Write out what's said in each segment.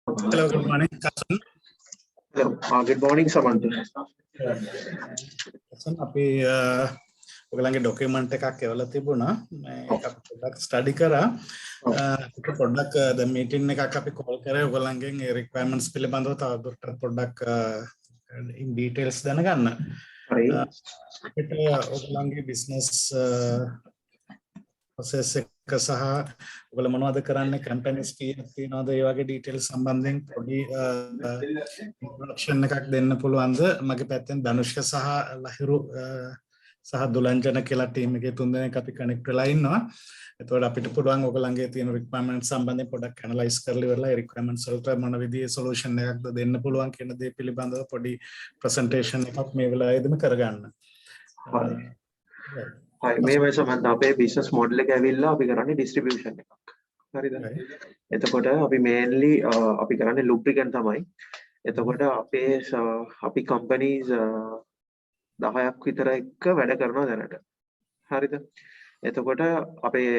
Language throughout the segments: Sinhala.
Hello, good morning, Kasan. Hello, good morning, Samantha. Kasan, අපි ඔයගලගේ ડોකියුමන්ට් එකක් එවලා තිබුණා. මම ඒක පොඩ්ඩක් ස්ටඩි කරා. ඒක පොඩ්ඩක් දැන් මීටින් එකක් අපි කෝල් කරේ ඔයගලගෙන් ඒ රික්වයර්මන්ට්ස් පිළිබඳව තවදුරටත් පොඩ්ඩක් ඉන් ඩීටේල්ස් දැනගන්න. හරි. අපිට ඔයගලගේ බිස්නස් process එක සහ ඔයගොල්ලෝ මොනවද කරන්නේ කම්පැනිස් කීයක් තියෙනවද ඒ වගේ ඩීටේල්ස් සම්බන්ධයෙන් පොඩි ඉන්ට්‍රොඩක්ෂන් එකක් දෙන්න පුළුවන්ද මගේ පැත්තෙන් ධනුෂ්ක සහ ලහිරු සහ දුලංජන කියලා ටීම් එකේ තුන්දෙනෙක් අපි කනෙක්ට් වෙලා ඉන්නවා. එතකොට අපිට පුළුවන් ඔයගොල්ලන්ගේ තියෙන රික්වයර්මන්ට් සම්බන්ධයෙන් පොඩ්ඩක් ඇනලයිස් කරලා ඉවරලා ඒ රික්වයර්මන්ට්ස් වලට මොන විදිහේ සොලියුෂන් එකක්ද දෙන්න පුළුවන් කියන දේ පිළිබඳව පොඩි ප්‍රසන්ටේෂන් එකක් මේ වෙලාවේදීම කරගන්න. හරි මේ සමන්ත අපේ බිස්නස් මොඩල් එක ඇවිල්ලා අපි කරන්නේ ඩිස්ට්‍රිබියුෂන් එකක්. හරිද? එතකොට අපි මේන්ලි අපි කරන්නේ ලුබ්‍රිකන්ට් තමයි. එතකොට අපි කම්පනීස් 10ක් විතර එක්ක වැඩ කරනවා දැනට. හරිද? එතකොට අපේ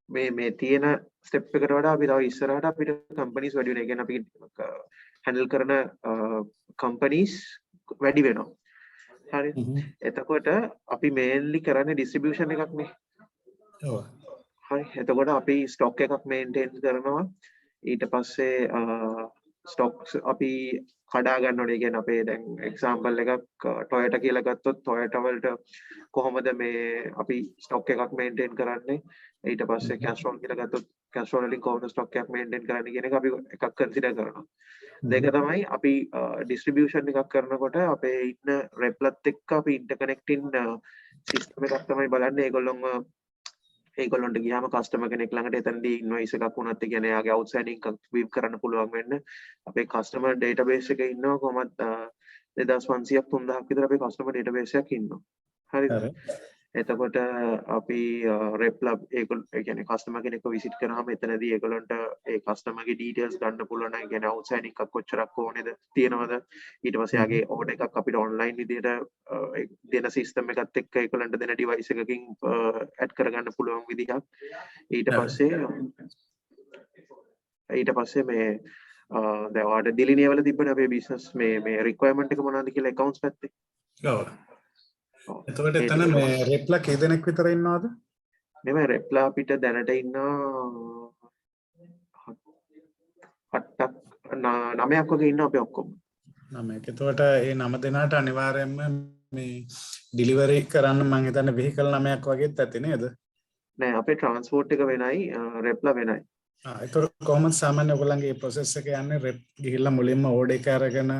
මේ තියෙන ස්ටෙප් එකට වඩා අපි තව ඉස්සරහට අපිට කම්පනීස් වැඩි වෙනවා. ඒ කියන්නේ අපි හැන්ඩල් කරන කම්පනීස් වැඩි වෙනවා. හරි. එතකොට අපි මේන්ලි කරන්නේ ඩිස්ට්‍රිබියුෂන් එකක් නේ. ඔව්. හරි. එතකොට අපි ස්ටොක් එකක් මේන්ටේන් කරනවා. ඊට පස්සේ ස්ටොක්ස් අපි කඩා ගන්න ඕනේ. කියන්නේ අපේ දැන් එක්සැම්පල් එකක් Toyota කියලා ගත්තොත් Toyota වලට කොහොමද මේ අපි ස්ටොක් එකක් මේන්ටේන් කරන්නේ? ඊට පස්සේ Castrol කියලා ගත්තොත් Castrol වලින් කොහොමද ස්ටොක් එකක් මේන්ටේන් කරන්නේ කියන එක අපි එකක් කන්සිඩර් කරනවා. දෙක තමයි අපි ඩිස්ට්‍රිබියුෂන් එකක් කරනකොට අපේ ඉන්න රෙප්ලත් එක්ක අපි ඉන්ටර්කනෙක්ටින් සිස්ටම් එකක් තමයි බලන්නේ. ඒගොල්ලන්ට ගියාම කස්ටමර් කෙනෙක් ළඟට එතනදී ඉන්වොයිස් එකක් වුණත් ඒ කියන්නේ යාගේ අවුට්ස්ටෑන්ඩින් එකක් වීව් කරන්න පුළුවන් වෙන්න අපේ කස්ටමර් ඩේටාබේස් එකේ ඉන්නවා කොහොමද 2500ක් 3000ක් විතර අපේ කස්ටමර් ඩේටාබේස් එකක් ඉන්නවා. හරිද? එතකොට අපි රෙප්ලා ඒ කියන්නේ කස්ටමර් කෙනෙක්ව විසිට් කරාම එතනදී ඒගොල්ලන්ට ඒ කස්ටමර්ගේ ඩීටේල්ස් ගන්න පුළුවන් නම් කියන්නේ අවුට්ස්ටෑන්ඩින් එකක් කොච්චරක් ඕනේද තියෙනවද ඊට පස්සේ යාගේ ඕඩර් එකක් අපිට ඔන්ලයින් විදිහට දෙන සිස්ටම් එකත් එක්ක ඒගොල්ලන්ට දෙන ඩිවයිස් එකකින් ඇඩ් කරගන්න පුළුවන් විදිහක් ඊට පස්සේ මේ දැන් ඔයාලට ඩිලිනිය වල තිබ්බනේ අපේ බිස්නස් මේ රික්වයර්මන්ට් එක මොනවද කියලා accounts පැත්තේ. ඔව්. එතකොට එතන මේ රෙප්ලා කී දෙනෙක් විතර ඉන්නවද? මේ රෙප්ලා අපිට දැනට ඉන්නවා 8ක් 9ක් වගේ ඉන්නවා අපි ඔක්කොම. 9ක්. එතකොට මේ 9 දෙනාට අනිවාර්යයෙන්ම මේ ඩිලිවරි කරන්න මම හිතන්නේ වෙහිකල් 9ක් වගේත් ඇති නේද? නෑ අපේ ට්‍රාන්ස්පෝර්ට් එක වෙනයි රෙප්ලා වෙනයි. ඒතකොට කොහොමද සාමාන්‍ය ඔයගොල්ලන්ගේ මේ ප්‍රොසෙස් එක යන්නේ? රෙප් ගිහිල්ලා මුලින්ම ඕඩර් එක අරගෙන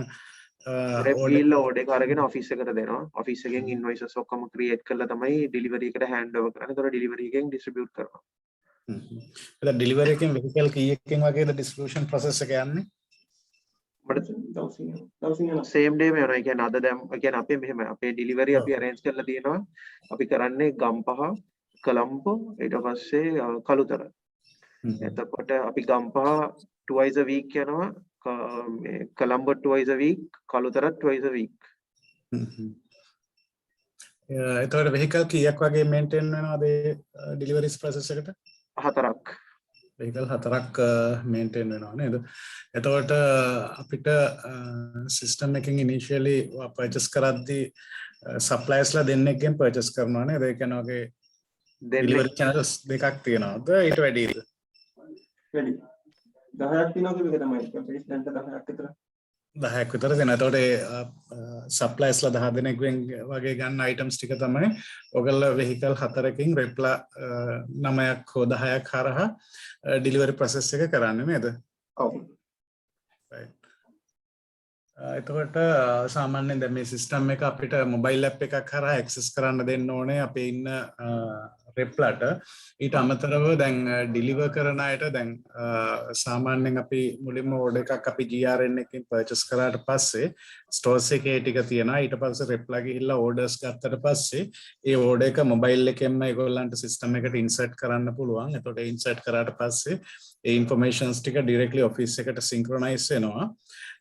රෙප් ගිහිල්ලා ඕඩර් එක අරගෙන ඔෆිස් එකට දෙනවා. ඔෆිස් එකෙන් ඉන්වොයිසස් ඔක්කොම ක්‍රියේට් කරලා තමයි ඩිලිවරි එකට හෑන්ඩ් ඕවර් කරන්නේ. ඒතකොට ඩිලිවරි එකෙන් ඩිස්ට්‍රිබියුට් කරනවා. එතකොට ඩිලිවරි එකෙන් වෙහිකල් කීයකින් වගේද ඩිස්ට්‍රිබියුෂන් ප්‍රොසෙස් එක යන්නේ? මට සේම් ඩේ මේ වෙනවා. ඒ කියන්නේ අද දැන් ඒ කියන්නේ අපේ මෙහෙම අපේ ඩිලිවරි අපි අරේන්ජ් කරලා තියෙනවා. අපි කරන්නේ ගම්පහ, කොළඹ, ඊට පස්සේ කළුතර. එතකොට අපි ගම්පහ twice a week යනවා. මේ Colombo twice a week, Kalutara twice a week. එතකොට වෙහිකල් කීයක් වගේ මේන්ටේන් වෙනවද ඩිලිවරිස් ප්‍රොසෙස් එකට? 4ක්. වෙහිකල් 4ක් මේන්ටේන් වෙනවා නේද? එතකොට අපිට සිස්ටම් එකකින් ඉනිෂියලි පර්චේස් කරද්දී සප්ලයර්ස්ලා දෙන්නෙක්ගෙන් පර්චේස් කරනවා නේද? ඒ කියන්නේ ඔගේ ඩිලිවරි channels දෙකක් තියෙනවද? ඊට වැඩිද? වැඩි. 10ක් තියෙනවා කිව්ව එක තමයි. අපේ දැන්ට 10ක් විතර. 10ක් විතර දෙන. එතකොට ඒ සප්ලයර්ස්ලා 10 දෙනෙක්ගෙන් වගේ ගන්න අයිටම්ස් ටික තමයි ඔයගොල්ලෝ වෙහිකල් 4කින් රෙප්ලා 9ක් හෝ 10ක් හරහා ඩිලිවරි ප්‍රොසෙස් එක කරන්නේ නේද? ඔව්. එතකොට සාමාන්‍යයෙන් දැන් මේ සිස්ටම් එක අපිට මොබයිල් ඇප් එකක් හරහා ඇක්සස් කරන්න දෙන්න ඕනේ අපේ ඉන්න රෙප්ලාට. ඊට අමතරව දැන් ඩිලිවර් කරන අයට දැන් සාමාන්‍යයෙන් අපි මුලින්ම ඕඩර් එකක් අපි GRN එකකින් පර්චේස් කරාට පස්සේ ස්ටෝර්ස් එකේ ටික තියෙනවා. ඊට පස්සේ රෙප්ලා ගිහිල්ලා ඕඩර්ස් ගත්තට පස්සේ ඒ ඕඩර් එක මොබයිල් එකෙන්ම ඒගොල්ලන්ට සිස්ටම් එකට ඉන්සර්ට් කරන්න පුළුවන්. එතකොට ඉන්සර්ට් කරාට පස්සේ ඒ ඉන්ෆර්මේෂන්ස් ටික ඩිරෙක්ට්ලි ඔෆිස් එකට සින්ක්‍රොනයිස් වෙනවා.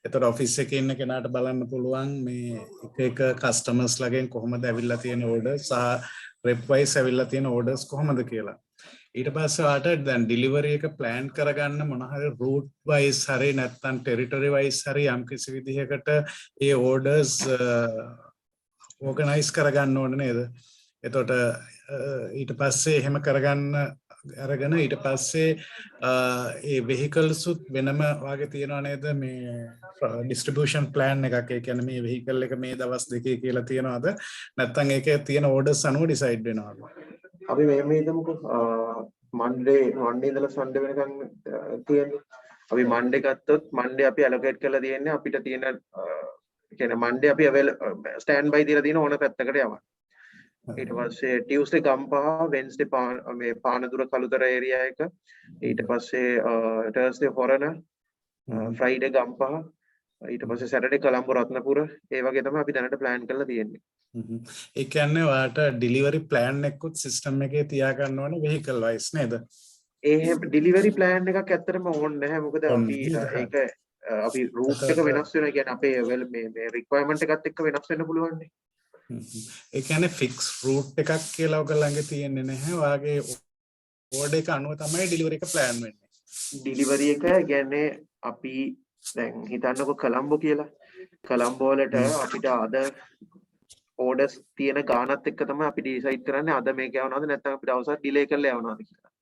එතකොට ඔෆිස් එකේ ඉන්න කෙනාට බලන්න පුළුවන් මේ එක කස්ටමර්ස් ලගෙන් කොහොමද ඇවිල්ලා තියෙන ඕඩර් සහ රෙප් වයිස් ඇවිල්ලා තියෙන ඕඩර්ස් කොහොමද කියලා. ඊට පස්සේ ඔයාලට දැන් ඩිලිවරි එක ප්ලෑන් කරගන්න මොන හරි රූට් වයිස් හරි නැත්නම් ටෙරිටරි වයිස් හරි යම් කිසි විදිහකට ඒ ඕඩර්ස් ඕගනයිස් කරගන්න ඕනේ නේද? එතකොට ඊට පස්සේ එහෙම කරගන්න අරගෙන ඊට පස්සේ ඒ vehicles උත් වෙනම වාගේ තියනවා නේද මේ distribution plan එකක්. ඒ කියන්නේ මේ vehicle එක මේ දවස් දෙකේ කියලා තියනවාද නැත්නම් ඒකේ තියෙන orders අනුව decide වෙනවද? අපි මෙහෙම හිතමුකෝ Monday ඉඳලා Sunday වෙනකන් තියෙන්නේ. අපි Monday ගත්තොත් Monday අපි allocate කරලා තියෙන්නේ අපිට තියෙන කියන්නේ Monday අපි stand by දීලා තියෙන ඕන පැත්තකට යවන්න. ඊට පස්සේ Tuesday ගම්පහ, Wednesday මේ පානදුර කළුතර area එක, ඊට පස්සේ Thursday හොරණ, Friday ගම්පහ, ඊට පස්සේ Saturday කොළඹ රත්නපුර. ඒ වගේ තමයි අපි දැනට plan කරලා තියෙන්නේ. ඒ කියන්නේ ඔයාලට delivery plan එකකුත් system එකේ තියාගන්න ඕනේ vehicle wise නේද? ඒ delivery plan එකක් ඇත්තටම ඕනේ නැහැ. මොකද අපි ඒක අපි route එක වෙනස් වෙනවා. කියන්නේ අපේ මේ requirement එකත් එක්ක වෙනස් වෙන්න පුළුවන් නේ. ඒ කියන්නේ fix route එකක් කියලා ඔයගොල්ලන්ගේ තියෙන්නේ නැහැ. ඔයාගේ order එක අනුව තමයි delivery එක plan වෙන්නේ. delivery එක කියන්නේ අපි දැන් හිතන්නකෝ කොළඹ කියලා. කොළඹ වලට අපිට අද orders තියෙන ගානත් එක්ක තමයි අපි decide කරන්නේ අද මේක යවනවද නැත්නම් අපි දවසක් delay කරලා යවනවද කියලා.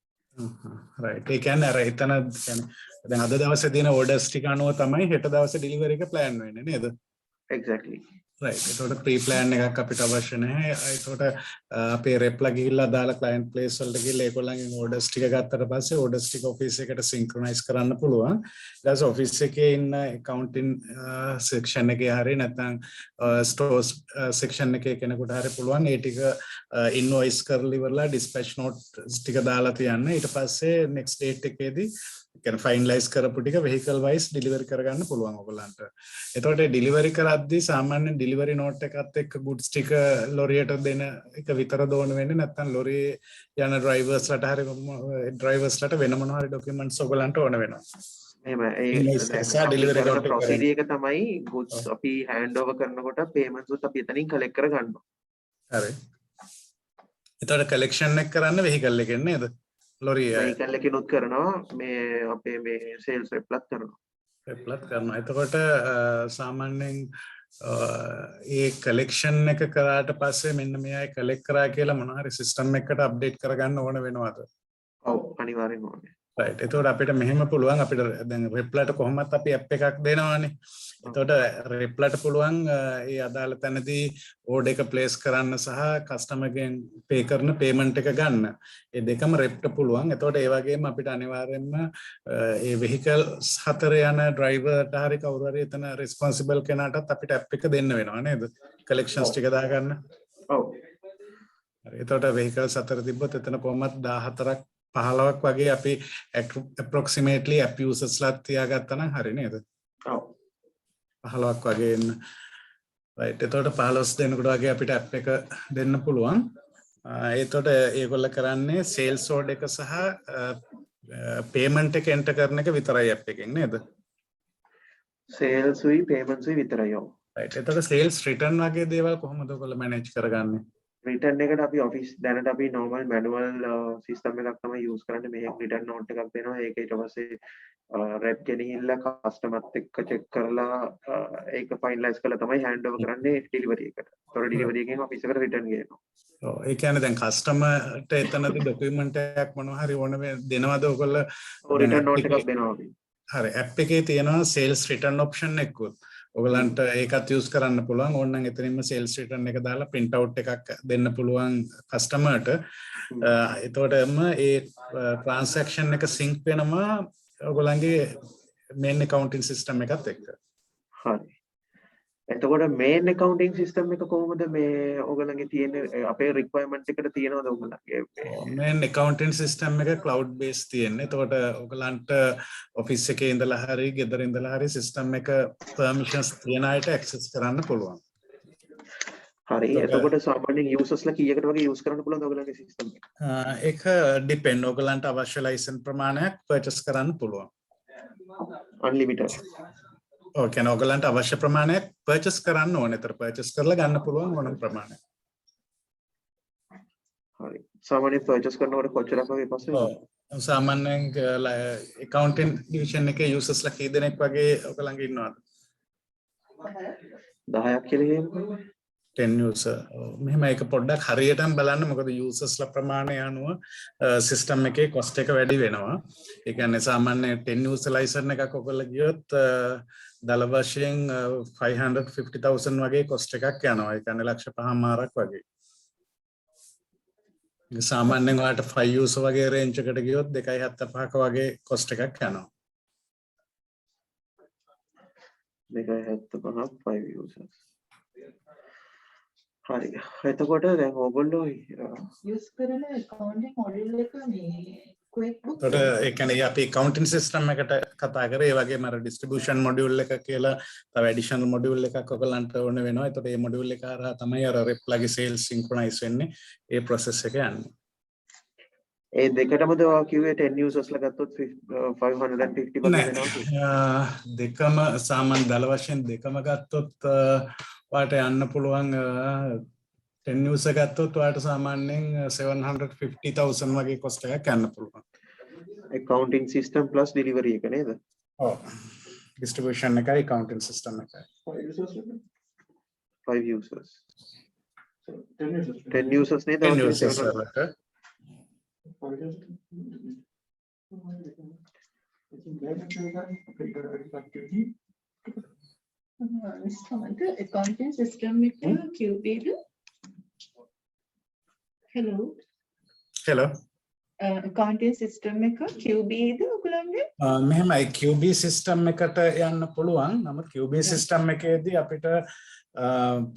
right. ඒ කියන්නේ අර එතන කියන්නේ දැන් අද දවසේ තියෙන orders ටික අනුව තමයි හෙට දවසේ delivery එක plan වෙන්නේ නේද? Exactly. right. ඒකට pre plan එකක් අපිට අවශ්‍ය නැහැ. ඒකට අපේ rep ලා ගිහිල්ලා දාලා client place වලට ගිහිල්ලා ඒගොල්ලන්ගෙන් orders ටික ගත්තට පස්සේ orders ටික office එකට synchronize කරන්න පුළුවන්. ඊට පස්සේ office එකේ ඉන්න accounting section එකේ හරිය නැත්නම් stores section එකේ කෙනෙකුට හරිය පුළුවන් ඒ ටික invoice කරලා ඉවරලා dispatch note ටික දාලා තියන්න. ඊට පස්සේ next date එකේදී can finalize කරපු ටික vehicle wise delivery කරගන්න පුළුවන් ඔයගලන්ට. එතකොට delivery කරද්දී සාමාන්‍යයෙන් delivery note එකත් එක්ක goods ටික ලොරියට දෙන එක විතර දෝන වෙන්නේ නැත්නම් ලොරියේ යන drivers ලට හරි drivers ලට වෙන මොනවා හරි documents ඔයගලන්ට ඕන වෙනවා. එහෙම ඒ delivery කරන procedure එක තමයි goods අපි hand over කරනකොට payments උත් අපි එතනින් collect කර ගන්නවා. හරි. එතකොට collection එක කරන්න vehicle එකෙන් නේද? ලොරිය vehicle එකනොත් කරනවා මේ අපේ මේ sales rep ලත් කරනවා. rep ලත් කරනවා. එතකොට සාමාන්‍යයෙන් ඒ collection එක කරාට පස්සේ මෙන්න මෙයයි collect කරා කියලා මොනවා හරි system එකකට update කරගන්න ඕන වෙනවද? ඔව් අනිවාර්යෙන්ම ඕනේ. right. එතකොට අපිට මෙහෙම පුළුවන් අපිට දැන් rep ලට කොහොමත් අපි app එකක් දෙනවානේ. එතකොට rep ලට පුළුවන් ඒ අදාළ තැනදී order එක place කරන්න සහ customer ගෙන් pay කරන payment එක ගන්න. ඒ දෙකම rep ට පුළුවන්. එතකොට ඒ වගේම අපිට අනිවාර්යයෙන්ම ඒ vehicles හතර යන driver ට හරි කවුරු හරි එතන responsible කෙනාටත් අපිට app එක දෙන්න වෙනවා නේද? collections ටික දාගන්න. ඔව්. හරි. එතකොට vehicles හතර තිබ්බොත් එතන කොහොමත් 14ක් 15ක් වගේ අපි approximately app users ලාත් තියාගත්තා නම් හරි නේද? ඔව්. 15ක් වගේ එන්න. right. එතකොට 15 දෙනෙකුට වගේ අපිට app එක දෙන්න පුළුවන්. එතකොට ඒගොල්ල කරන්නේ sales order එක සහ payment එක enter කරන එක විතරයි app එකෙන් නේද? sales උයි payments උයි විතරයි ඔව්. right. එතකොට sales return වගේ දේවල් කොහොමද ඔයගොල්ලෝ manage කරගන්නේ? return එකට අපි office දැනට අපි normal manual system එකක් තමයි use කරන්නේ. මේක return note එකක් දෙනවා. ඒක ඊට පස්සේ rep ගෙනහිල්ලා customer එක්ක check කරලා ඒක finalize කරලා තමයි hand over කරන්නේ delivery එකට. ඒතකොට delivery එකෙන් office එකට return ගේනවා. ඔව් ඒ කියන්නේ දැන් customer ට එතනදී document එකක් මොනවා හරි ඕන දෙනවද ඔයගොල්ලෝ? return note එකක් දෙනවා අපි. හරි. app එකේ තියෙනවා sales return option එකකුත්. ඔයගලන්ට ඒකත් use කරන්න පුළුවන්. ඕනනම් එතනින්ම sales return එක දාලා print out එකක් දෙන්න පුළුවන් customer ට. එතකොටම ඒ transaction එක sync වෙනවා ඔයගලන්ගේ main accounting system එකත් එක්ක. හරි. එතකොට main accounting system එක කොහොමද මේ ඔයගලන්ගේ තියෙන අපේ requirement එකට තියෙනවද ඔයගලන්ගේ? main accounting system එක cloud based තියෙන්නේ. එතකොට ඔයගලන්ට office එකේ ඉඳලා හරි ගෙදර ඉඳලා හරි system එක permissions තියන අයට access කරන්න පුළුවන්. හරි. එතකොට සාමාන්‍යයෙන් users ලා කීයකට වගේ use කරන්න පුළුවන්ද ඔයගලන්ගේ system එක? ඒක depend ඔයගලන්ට අවශ්‍ය license ප්‍රමාණයක් purchase කරන්න පුළුවන්. unlimited. ඔව් කියන්නේ ඔයගලන්ට අවශ්‍ය ප්‍රමාණයක් purchase කරන්න ඕනේ. ඒතර purchase කරලා ගන්න පුළුවන් ඕනම ප්‍රමාණයක්. හරි. සාමාන්‍යයෙන් purchase කරනකොට කොච්චරක් වගේ cost වෙනවද? සාමාන්‍යයෙන් accounting division එකේ users ලා කී දෙනෙක් වගේ ඔක ළඟ ඉන්නවද? 10ක් කියලා කියන්නකෝ. 10 user. මෙහෙම ඒක පොඩ්ඩක් හරියටම බලන්න මොකද users ලා ප්‍රමාණය අනුව system එකේ cost එක වැඩි වෙනවා. ඒ කියන්නේ සාමාන්‍ය 10 user license එකක් ඔයගොල්ලෝ ගියොත් දල වශයෙන් 550,000 වගේ cost එකක් යනවා. ඒ කියන්නේ ලක්ෂ 5මාරක් වගේ. සාමාන්‍යයෙන් ඔයාලට 5 user වගේ range එකට ගියොත් 2.75ක වගේ cost එකක් යනවා. 2.75 5 users. හරි. එතකොට දැන් ඕගොල්ලෝ use කරන accounting module එක මේ QuickBooks එතකොට ඒ කියන්නේ අපි accounting system එකට කතා කරේ ඒ වගේම අර distribution module එක කියලා තව additional module එකක් ඔයගලන්ට ඕන වෙනවා. එතකොට මේ module එක හරහා තමයි අර Repla ගේ sales synchronize වෙන්නේ. ඒ process එක යන්නේ. ඒ දෙකටමද ඔයා කිව්වේ 10 users ලා ගත්තොත් 550 වගේ වෙනවා. දෙකම සාමාන්‍ය දල වශයෙන් දෙකම ගත්තොත් ඔයාලට යන්න පුළුවන් 10 user ගත්තොත් ඔයාලට සාමාන්‍යයෙන් 750,000 වගේ cost එකක් යන්න පුළුවන්. accounting system plus delivery එක නේද? ඔව්. distribution එකයි accounting system එකයි. 5 users. 10 users. 10 users නේද? 10 users වලට accounting system එක QB ද hello accounting system එක QB ද ඔයගොල්ලන්ගේ මෙහෙමයි QB system එකට යන්න පුළුවන්. නමුත් QB system එකේදී අපිට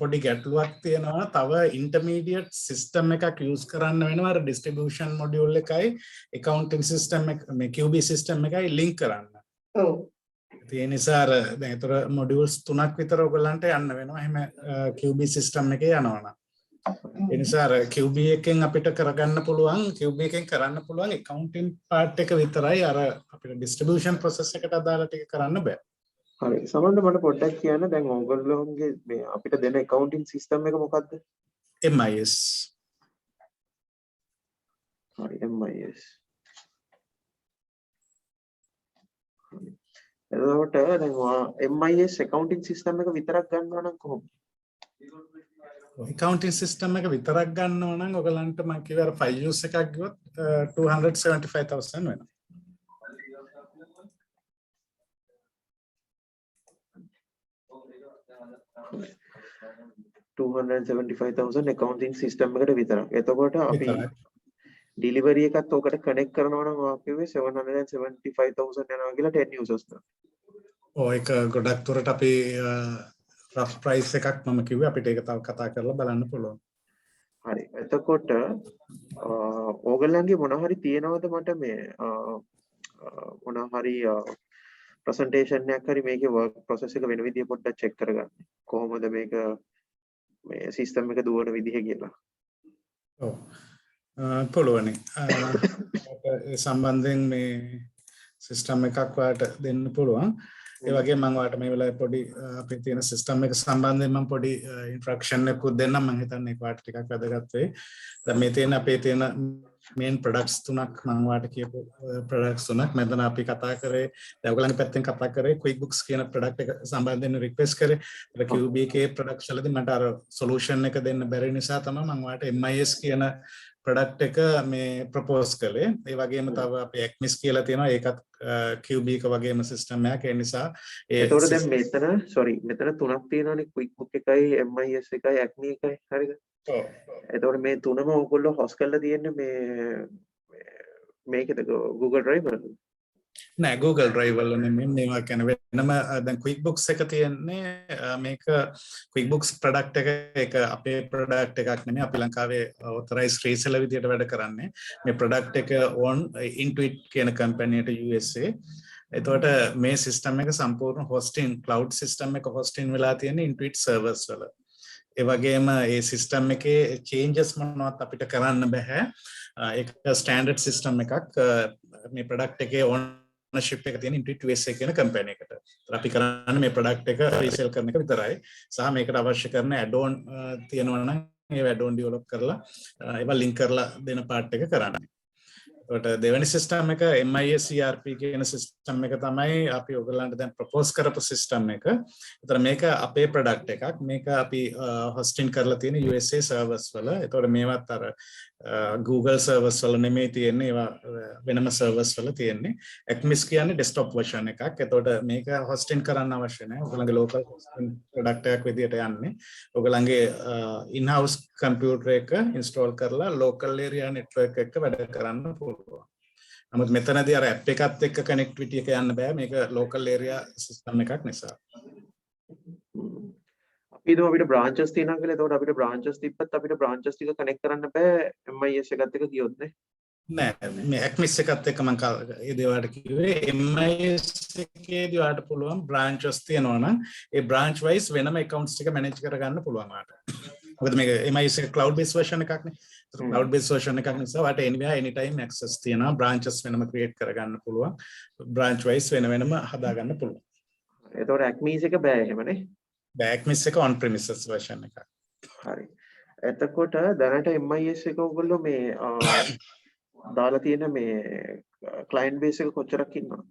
පොඩි ගැටලුවක් තියෙනවා. තව intermediate system එකක් use කරන්න වෙනවා අර distribution module එකයි accounting system එක මේ QB system එකයි link කරන්න. ඔව් ඒ නිසා අර දැන් ඒතර modules 3ක් විතර ඔයගලන්ට යන්න වෙනවා. එහෙම QB system එකේ යනවනම්. ඒ නිසා අර QB එකෙන් අපිට කරගන්න පුළුවන් QB එකෙන් කරන්න පුළුවන් accounting part එක විතරයි. අර අපිට distribution process එකට අදාළ ටික කරන්න බෑ. හරි. සමහරවිට මට පොඩ්ඩක් කියන්න දැන් ඕගොල්ලෝගේ මේ අපිට දෙන accounting system එක මොකක්ද? MIS. හරි MIS. හරි. එතකොට දැන් MIS accounting system එක විතරක් ගන්නවා නම් කොහොමද? accounting system එක විතරක් ගන්නව නම් ඔයගලන්ට මම කිව්වා අර 5 use එකක් ගියොත් 275,000 වෙනවා. $275,000 accounting system එකට විතරක්. එතකොට අපි delivery එකත් ඔකට connect කරනවා නම් ඔයා කිව්වේ 775,000 යනවා කියලා 10 users ට. ඔව් ඒක ගොඩක් දුරට අපි rough price එකක් මම කිව්වේ අපිට ඒක තව කතා කරලා බලන්න පුළුවන්. හරි. එතකොට ඕගොල්ලන්ගේ මොන හරි තියෙනවද මට මේ මොන හරි presentation එකක් හරි මේකේ work process එක වෙන විදිය පොඩ්ඩක් check කරගන්න. කොහොමද මේක මේ system එක දුවන විදිහ කියලා. ඔව්. පුළුවනි. ඒ සම්බන්ධයෙන් මේ system එකක් ඔයාලට දෙන්න පුළුවන්. ඒ වගේ මම ඔයාලට මේ වෙලාවේ පොඩි අපේ තියෙන system එක සම්බන්ධයෙන් මම පොඩි introduction එකක් දෙන්නම්. මම හිතන්නේ ඒක ඔයාලට ටිකක් වැදගත් වෙයි. දැන් මේ තියෙන අපේ තියෙන main products තුනක් මම ඔයාලට කියපු products තුනක් මෙතන අපි කතා කරේ දැන් ඔයගලගේ පැත්තෙන් කතා කරේ QuickBooks කියන product එක සම්බන්ධයෙන් request කරේ. ඒක QB එකේ products වලදී මට අර solution එක දෙන්න බැරි නිසා තමයි මම ඔයාලට MIS කියන product එක මේ propose කළේ. ඒ වගේම තව අපේ Acmis කියලා තියෙනවා. ඒකත් QB එක වගේම system එකක්. ඒ නිසා ඒතකොට දැන් මෙතන තුනක් තියෙනවානේ QuickBook එකයි MIS එකයි Acme එකයි හරිද? ඔව්. එතකොට මේ තුනම ඔයගොල්ලෝ host කරලා තියෙන්නේ මේකද Google Drive වලද? නෑ Google Drive වල නෙමෙයි මේවා කියන්නේ වෙනම දැන් QuickBooks එක තියෙන්නේ මේක QuickBooks product එක ඒක අපේ product එකක් නෙමෙයි අපි ලංකාවේ authorized reseller විදියට වැඩ කරන්නේ මේ product එක on Intuit කියන company එකට USA එතකොට මේ system එක සම්පූර්ණ hosting cloud system එක hosting වෙලා තියෙන Intuit servers වල ඒ වගේම ඒ system එකේ changes මොනවත් අපිට කරන්න බෑ ඒක standard system එකක් මේ product එකේ ownership එක තියෙන Intuit USA කියන company එකට. අපි කරන්නේ මේ product එක resell කරන එක විතරයි. සහ මේකට අවශ්‍ය කරන add-on තියෙනවා නම් ඒ වැඩෝන් ඩිවලොප් කරලා ඒවා ලින්ක් කරලා දෙන පාර්ට් එක කරන්නේ. ඒකට දෙවෙනි සිස්ටම් එක MIS ERP කියන සිස්ටම් එක තමයි අපි ඔයගලන්ට දැන් ප්‍රොපෝස් කරපු සිස්ටම් එක. ඒතර මේක අපේ ප්‍රොඩක්ට් එකක්. මේක අපි හොස්ටින් කරලා තියෙන USA සර්වර්ස් වල. ඒතකොට මේවත් අර Google සර්වර්ස් වල නෙමෙයි තියෙන්නේ. ඒවා වෙනම සර්වර්ස් වල තියෙන්නේ. Acmis කියන්නේ ඩෙස්ක්ටොප් version එකක්. ඒතකොට මේක හොස්ටින් කරන්න අවශ්‍ය නැහැ. ඔයගලගේ local hosting ප්‍රොඩක්ට් එකක් විදියට යන්නේ. ඔයගලගේ in-house computer එක install කරලා local area network එක වැඩ කරන්න පුළුවන්. නමුත් මෙතනදී අර ඇප් එකත් එක්ක කනෙක්ටිවිටි එක යන්න බෑ මේක ලෝකල් ඒරියා සිස්ටම් එකක් නිසා. අපි දෝ අපිට බ්‍රාන්චස් තියෙනවා කියලා එතකොට අපිට බ්‍රාන්චස් තිබ්බත් අපිට බ්‍රාන්චස් ටික කනෙක්ට් කරන්න බෑ MIS එකත් එක්ක කියොත් නේ. නෑ මේ Acmis එකත් එක්ක මම ඒ දේවල්ට කිව්වේ MIS එකේදී ඔයාලට පුළුවන් බ්‍රාන්චස් තියෙනවා නම් ඒ බ්‍රාන්ච් වයිස් වෙනම accounts ටික manage කරගන්න පුළුවන් ඔයාලට. මොකද මේක MIS එක cloud based version එකක් නේ. cloud based version එකක් නිසා ඔයාලට anywhere anytime access තියෙනවා. branches වෙනම create කරගන්න පුළුවන්. branch wise වෙනම හදාගන්න පුළුවන්. එතකොට Acmis එක බෑ එහෙමනේ. බෑ Acmis එක on premises version එකක්. හරි. එතකොට දැනට MIS එක ඔයගොල්ලෝ මේ දාලා තියෙන මේ client base එක කොච්චරක් ඉන්නවද?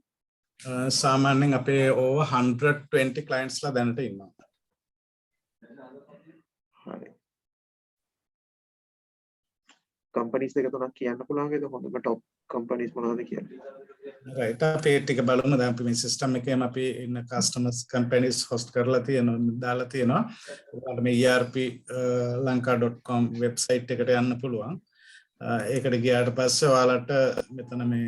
සාමාන්‍යයෙන් අපේ over 120 clients ලා දැනට ඉන්නවා. හරි. companies දෙක තුනක් කියන්න පුළුවන් නේද හොඳම top companies මොනවද කියලා? right අපේ ටික බලමු දැන් අපි මේ system එකේම අපි ඉන්න customers companies host කරලා තියෙනවා දාලා තියෙනවා. ඔයාලට මේ erplanka.com website එකට යන්න පුළුවන්. ඒකට ගියාට පස්සේ ඔයාලට මෙතන මේ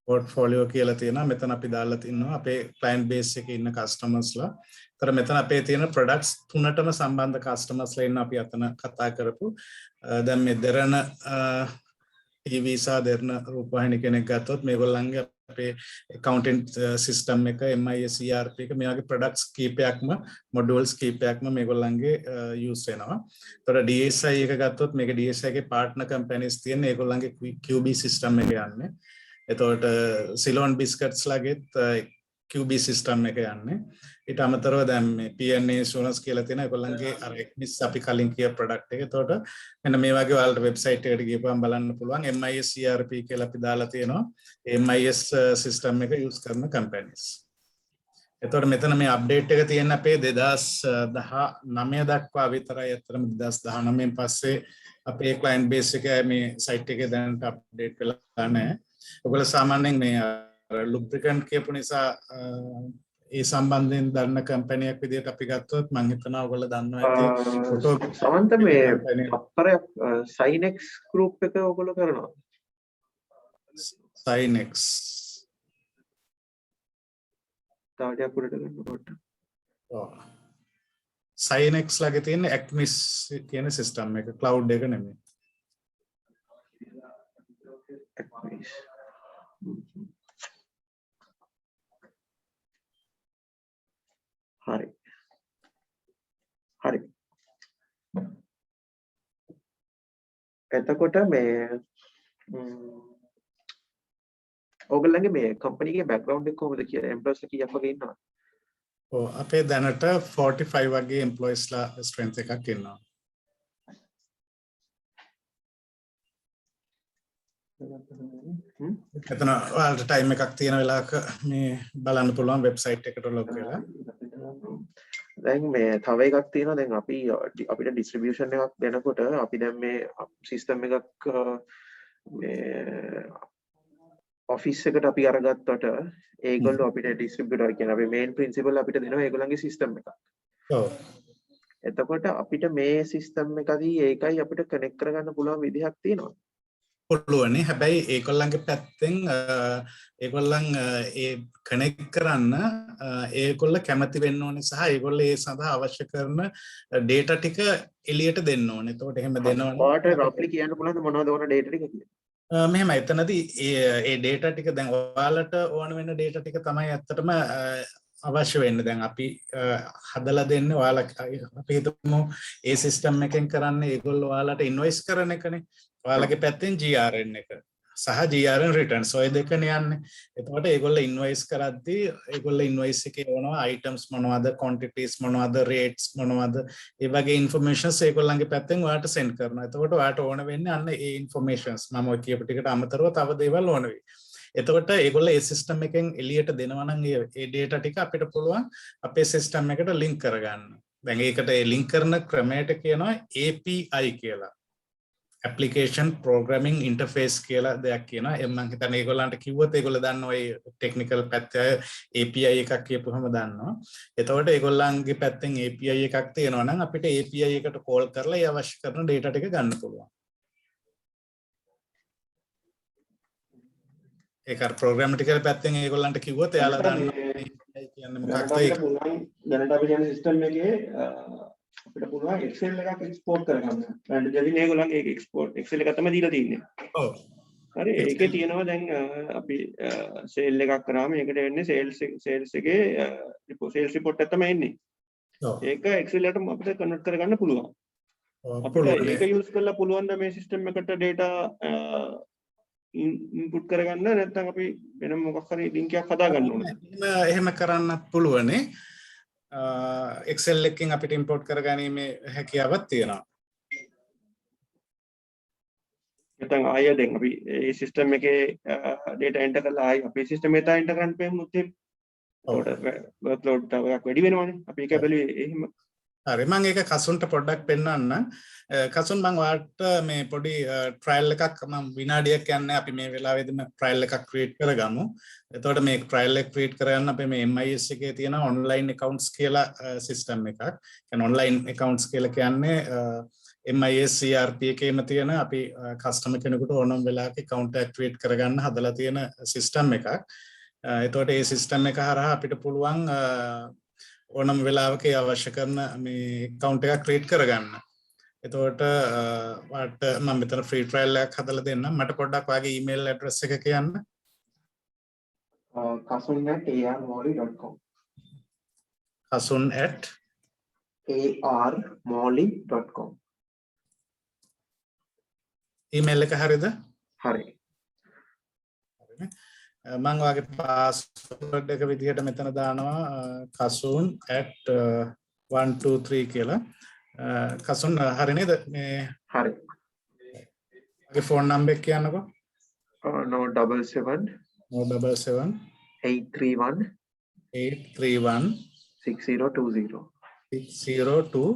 portfolio කියලා තියෙනවා. මෙතන අපි දාලා තිනවා අපේ client base එකේ ඉන්න customers ලා. තර මෙතන අපේ තියෙන products තුනටම සම්බන්ධ customers ලා ඉන්න අපි අතන කතා කරපු. දැන් මේ දෙරණ TV සහ දෙරණ රූපවාහිනී කෙනෙක් ගත්තොත් මේගොල්ලන්ගේ අපේ accounting system එක MIS ERP එක මේ වගේ products කීපයක්ම modules කීපයක්ම මේගොල්ලන්ගේ use වෙනවා. ඒතර DSI එක ගත්තොත් මේක DSI ගේ partner companies තියෙන ඒගොල්ලන්ගේ QB system එක යන්නේ. එතකොට Ceylon Biscuits ලගෙත් QB system එක යන්නේ. ඊට අමතරව දැන් මේ PNA insurance කියලා තියෙන ඒගොල්ලන්ගේ අර Acmis අපි කලින් කිය product එක. එතකොට මෙන්න මේ වගේ ඔයාලට website එකට ගිහපුවම බලන්න පුළුවන් MIS ERP කියලා අපි දාලා තියෙනවා. MIS system එක use කරන companies. එතකොට මෙතන මේ update එක තියෙන අපේ 2019 දක්වා විතරයි. අතරම 2019 පස්සේ අපේ client base එක මේ site එකේ දැනට update වෙලා නැහැ. ඔයගොල්ලෝ සාමාන්‍යයෙන් මේ lubricant කියපු නිසා ඒ සම්බන්ධයෙන් දන්න කම්පැනියක් විදිහට අපි ගත්තොත් මම හිතනවා ඔයගොල්ලෝ දන්නවා ඇති සමන්ත මේ අපර Sinex group එක ඔයගොල්ලෝ කරනවා Sinex තාඩියක් උඩට ගන්නකොට ඔව් Sinex ළඟ තියෙන Acmis කියන සිස්ටම් එක cloud එක නෙමෙයි Acmis හරි හරි එතකොට මේ ඔයගොල්ලන්ගේ මේ කම්පැනි එකේ බෑග්ග්‍රවුන්ඩ් එක කොහොමද කියලා එම්ප්ලොයිස් කීයක් වගේ ඉන්නවද? ඔව් අපේ දැනට 45 වගේ එම්ප්ලොයිස් ලා ස්ට්‍රෙන්ත් එකක් ඉන්නවා. එතන ඔයාලට ටයිම් එකක් තියෙන වෙලාවක මේ බලන්න පුළුවන් වෙබ්සයිට් එකට ලොග් වෙලා. දැන් මේ තව එකක් තියෙනවා දැන් අපි අපිට ඩිස්ට්‍රිබියුෂන් එකක් දෙනකොට අපි දැන් මේ සිස්ටම් එකක් මේ ඔෆිස් එකට අපි අරගත්තට ඒගොල්ලෝ අපිට ඩිස්ට්‍රිබියුටර් කියන අපි මේන් ප්‍රින්සිපල් අපිට දෙනවා ඒගොල්ලන්ගේ සිස්ටම් එකක්. ඔව්. එතකොට අපිට මේ සිස්ටම් එකදී ඒකයි අපිට කනෙක්ට් කරගන්න පුළුවන් විදිහක් තියෙනවා. පුළුවනි හැබැයි ඒගොල්ලන්ගේ පැත්තෙන් ඒගොල්ලන් ඒ කනෙක්ට් කරන්න ඒගොල්ල කැමති වෙන්න ඕනේ සහ ඒගොල්ල ඒ සඳහා අවශ්‍ය කරන ඩේටා ටික එළියට දෙන්න ඕනේ. එතකොට එහෙම දෙනවනේ. ඔයාලට රෆ්ලි කියන්න පුළුවන්ද මොනවද ඕන ඩේටා ටික කියලා? මෙහෙම එතනදී ඒ ඩේටා ටික දැන් ඔයාලට ඕන වෙන ඩේටා ටික තමයි ඇත්තටම අවශ්‍ය වෙන්නේ. දැන් අපි හදලා දෙන්නේ ඔයාලා අපි හිතමු ඒ සිස්ටම් එකෙන් කරන්නේ ඒගොල්ලෝ ඔයාලට ඉන්වොයිස් කරන එකනේ. ඔයාලගේ පැත්තෙන් GRN එක සහ GRN returns ඔය දෙකනේ යන්නේ. එතකොට ඒගොල්ලෝ ඉන්වොයිස් කරද්දී ඒගොල්ලෝ ඉන්වොයිස් එකේ ඕනවා items මොනවද, quantities මොනවද, rates මොනවද, ඒ වගේ informations ඒගොල්ලන්ගේ පැත්තෙන් ඔයාලට send කරනවා. එතකොට ඔයාලට ඕන වෙන්නේ අන්න ඒ informations මම ඔය කියපු ටිකට අමතරව තව දේවල් ඕන වෙයි. එතකොට ඒගොල්ලෝ ඒ සිස්ටම් එකෙන් එළියට දෙනවා නම් ඒ data ටික අපිට පුළුවන් අපේ සිස්ටම් එකට link කරගන්න. දැන් ඒකට ඒ link කරන ක්‍රමයට කියනවා API කියලා. application programming interface කියලා දෙයක් කියනවා. මම හිතන්නේ ඒගොල්ලන්ට කිව්වොත් ඒගොල්ලෝ දන්න ඔය ටෙක්නිකල් පැත්ත API එකක් කියපුවම දන්නවා. එතකොට ඒගොල්ලන්ගේ පැත්තෙන් API එකක් තියෙනවා නම් අපිට API එකට කෝල් කරලා ඒ අවශ්‍ය කරන data ටික ගන්න පුළුවන්. ඒක අර ප්‍රෝග්‍රැමටිකල් පැත්තෙන් ඒගොල්ලන්ට කිව්වොත් එයාලා දන්නවා කියන්නේ මොකක්ද ඒක. දැනට අපි යන සිස්ටම් එකේ අපිට පුළුවන් Excel එකක් එක්ස්පෝර්ට් කරගන්න. රැන්ඩම්ලි මේගොල්ලන්ගේ ඒක එක්ස්පෝර්ට් Excel එක තමයි දීලා තියෙන්නේ. ඔව්. හරි ඒකේ තියෙනවා දැන් අපි සේල් එකක් කරාම ඒකට එන්නේ සේල්ස් එකේ සේල්ස් රිපෝට් එක තමයි එන්නේ. ඔව්. ඒක Excel එකට අපිට කන්වර්ට් කරගන්න පුළුවන්. අපිට ඒක යූස් කරලා පුළුවන් ද මේ සිස්ටම් එකට data ඉන්පුට් කරගන්න නැත්නම් අපි වෙන මොකක් හරි ලින්ක් එකක් හදා ගන්න ඕනද? එහෙම කරන්න පුළුවනේ. Excel එකකින් අපිට import කරගැනීමේ හැකියාවක් තියෙනවා. නැත්නම් ආයෙ දැන් අපි මේ සිස්ටම් එකේ data enter කරලා ආයෙ අපේ සිස්ටම් එකට enter කරන්න බැමුත් එහෙම. ඒකට workload ටිකක් වැඩි වෙනවනේ. අපි ඒක බැලුවේ එහෙම. හරි මම ඒක කසුන්ට පොඩ්ඩක් පෙන්නන්න. කසුන් මම ඔයාලට මේ පොඩි ට්‍රයල් එකක් මම විනාඩියක් යන්නේ අපි මේ වෙලාවේදීම ට්‍රයල් එකක් ක්‍රියේට් කරගමු. එතකොට මේ ට්‍රයල් එක ක්‍රියේට් කරගන්න අපි මේ MIS එකේ තියෙන ඔන්ලයින් accounts කියලා සිස්ටම් එකක්. කියන්නේ ඔන්ලයින් accounts කියලා කියන්නේ MIS CRP එකේම තියෙන අපි කස්ටමර් කෙනෙකුට ඕනම වෙලාවක account එක ක්‍රියේට් කරගන්න හදලා තියෙන සිස්ටම් එකක්. එතකොට මේ සිස්ටම් එක හරහා අපිට පුළුවන් ඕනම වෙලාවක අවශ්‍ය කරන මේ account එකක් ක්‍රියේට් කරගන්න. එතකොට වාට මම මෙතන ෆ්‍රී ට්‍රයල් එකක් හදලා දෙන්නම්. මට පොඩ්ඩක් ඔයාගේ ඊමේල් ඇඩ්‍රස් එක කියන්න. kasun@armoli.com kasun@armoli.com ඊමේල් එක හරිද? හරි. මම ඔයාගේ පාස්වර්ඩ් එක විදිහට මෙතන දානවා kasun@123 කියලා. කසුන් හරි නේද මේ? හරි. ඔයාගේ ෆෝන් නම්බර් එක කියන්නකෝ. 077 077 831 6020 6020.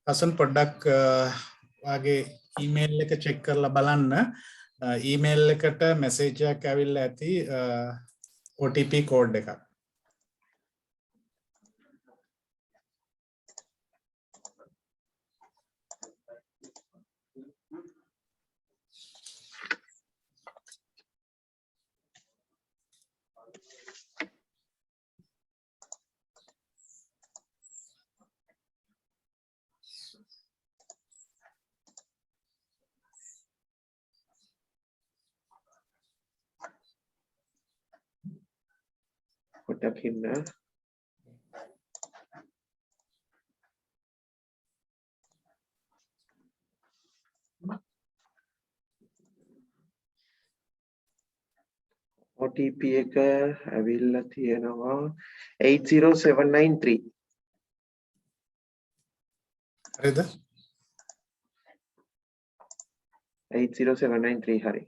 කසුන් පොඩ්ඩක් ඔයාගේ ඊමේල් එක චෙක් කරලා බලන්න. ඊමේල් එකට මැසේජ් එකක් ඇවිල්ලා ඇති OTP කෝඩ් එකක්. පොඩ්ඩක් ඉන්න. OTP එක ඇවිල්ලා තියෙනවා 80793. හරිද? 80793 හරි.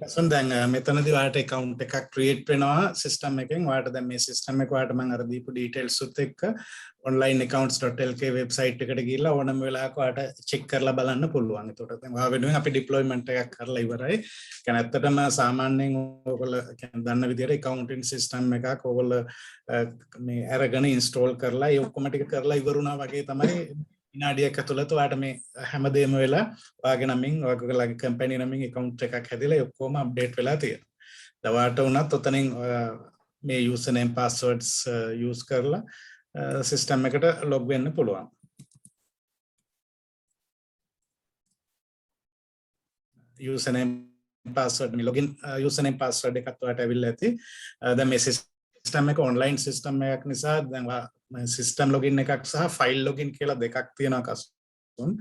කසුන් දැන් මෙතනදී ඔයාලට account එකක් create වෙනවා system එකෙන්. ඔයාලට දැන් මේ system එක ඔයාලට මම අර දීපු details උත් එක්ක onlineaccounts.lk website එකට ගිහිල්ලා ඕනම වෙලාවක ඔයාලට check කරලා බලන්න පුළුවන්. ඒකට දැන් ඔයා වෙනුවෙන් අපි deployment එකක් කරලා ඉවරයි. කියන්නේ ඇත්තටම සාමාන්‍යයෙන් ඔයගොල්ලෝ කියන්නේ දන්න විදිහට accounting system එකක් ඔයගොල්ලෝ මේ අරගෙන install කරලා ඒ ඔක්කොම ටික කරලා ඉවරුණා වගේ තමයි විනාඩියක් ඇතුළත ඔයාලට මේ හැමදේම වෙලා ඔයාගේ නමින් ඔයාගේ කම්පැනි නමින් account එකක් හැදිලා ඒ ඔක්කොම අප්ඩේට් වෙලා තියෙනවා. දැන් ඔයාලට උනත් ඔතනින් මේ username passwords use කරලා සිස්ටම් එකට log වෙන්න පුළුවන්. username password මේ login username password එකත් ඔයාලට ඇවිල්ලා ඇති. දැන් මේ system එක online system එකක් නිසා දැන් system login එකක් සහ file login කියලා දෙකක් තියෙනවා කස්තුන්.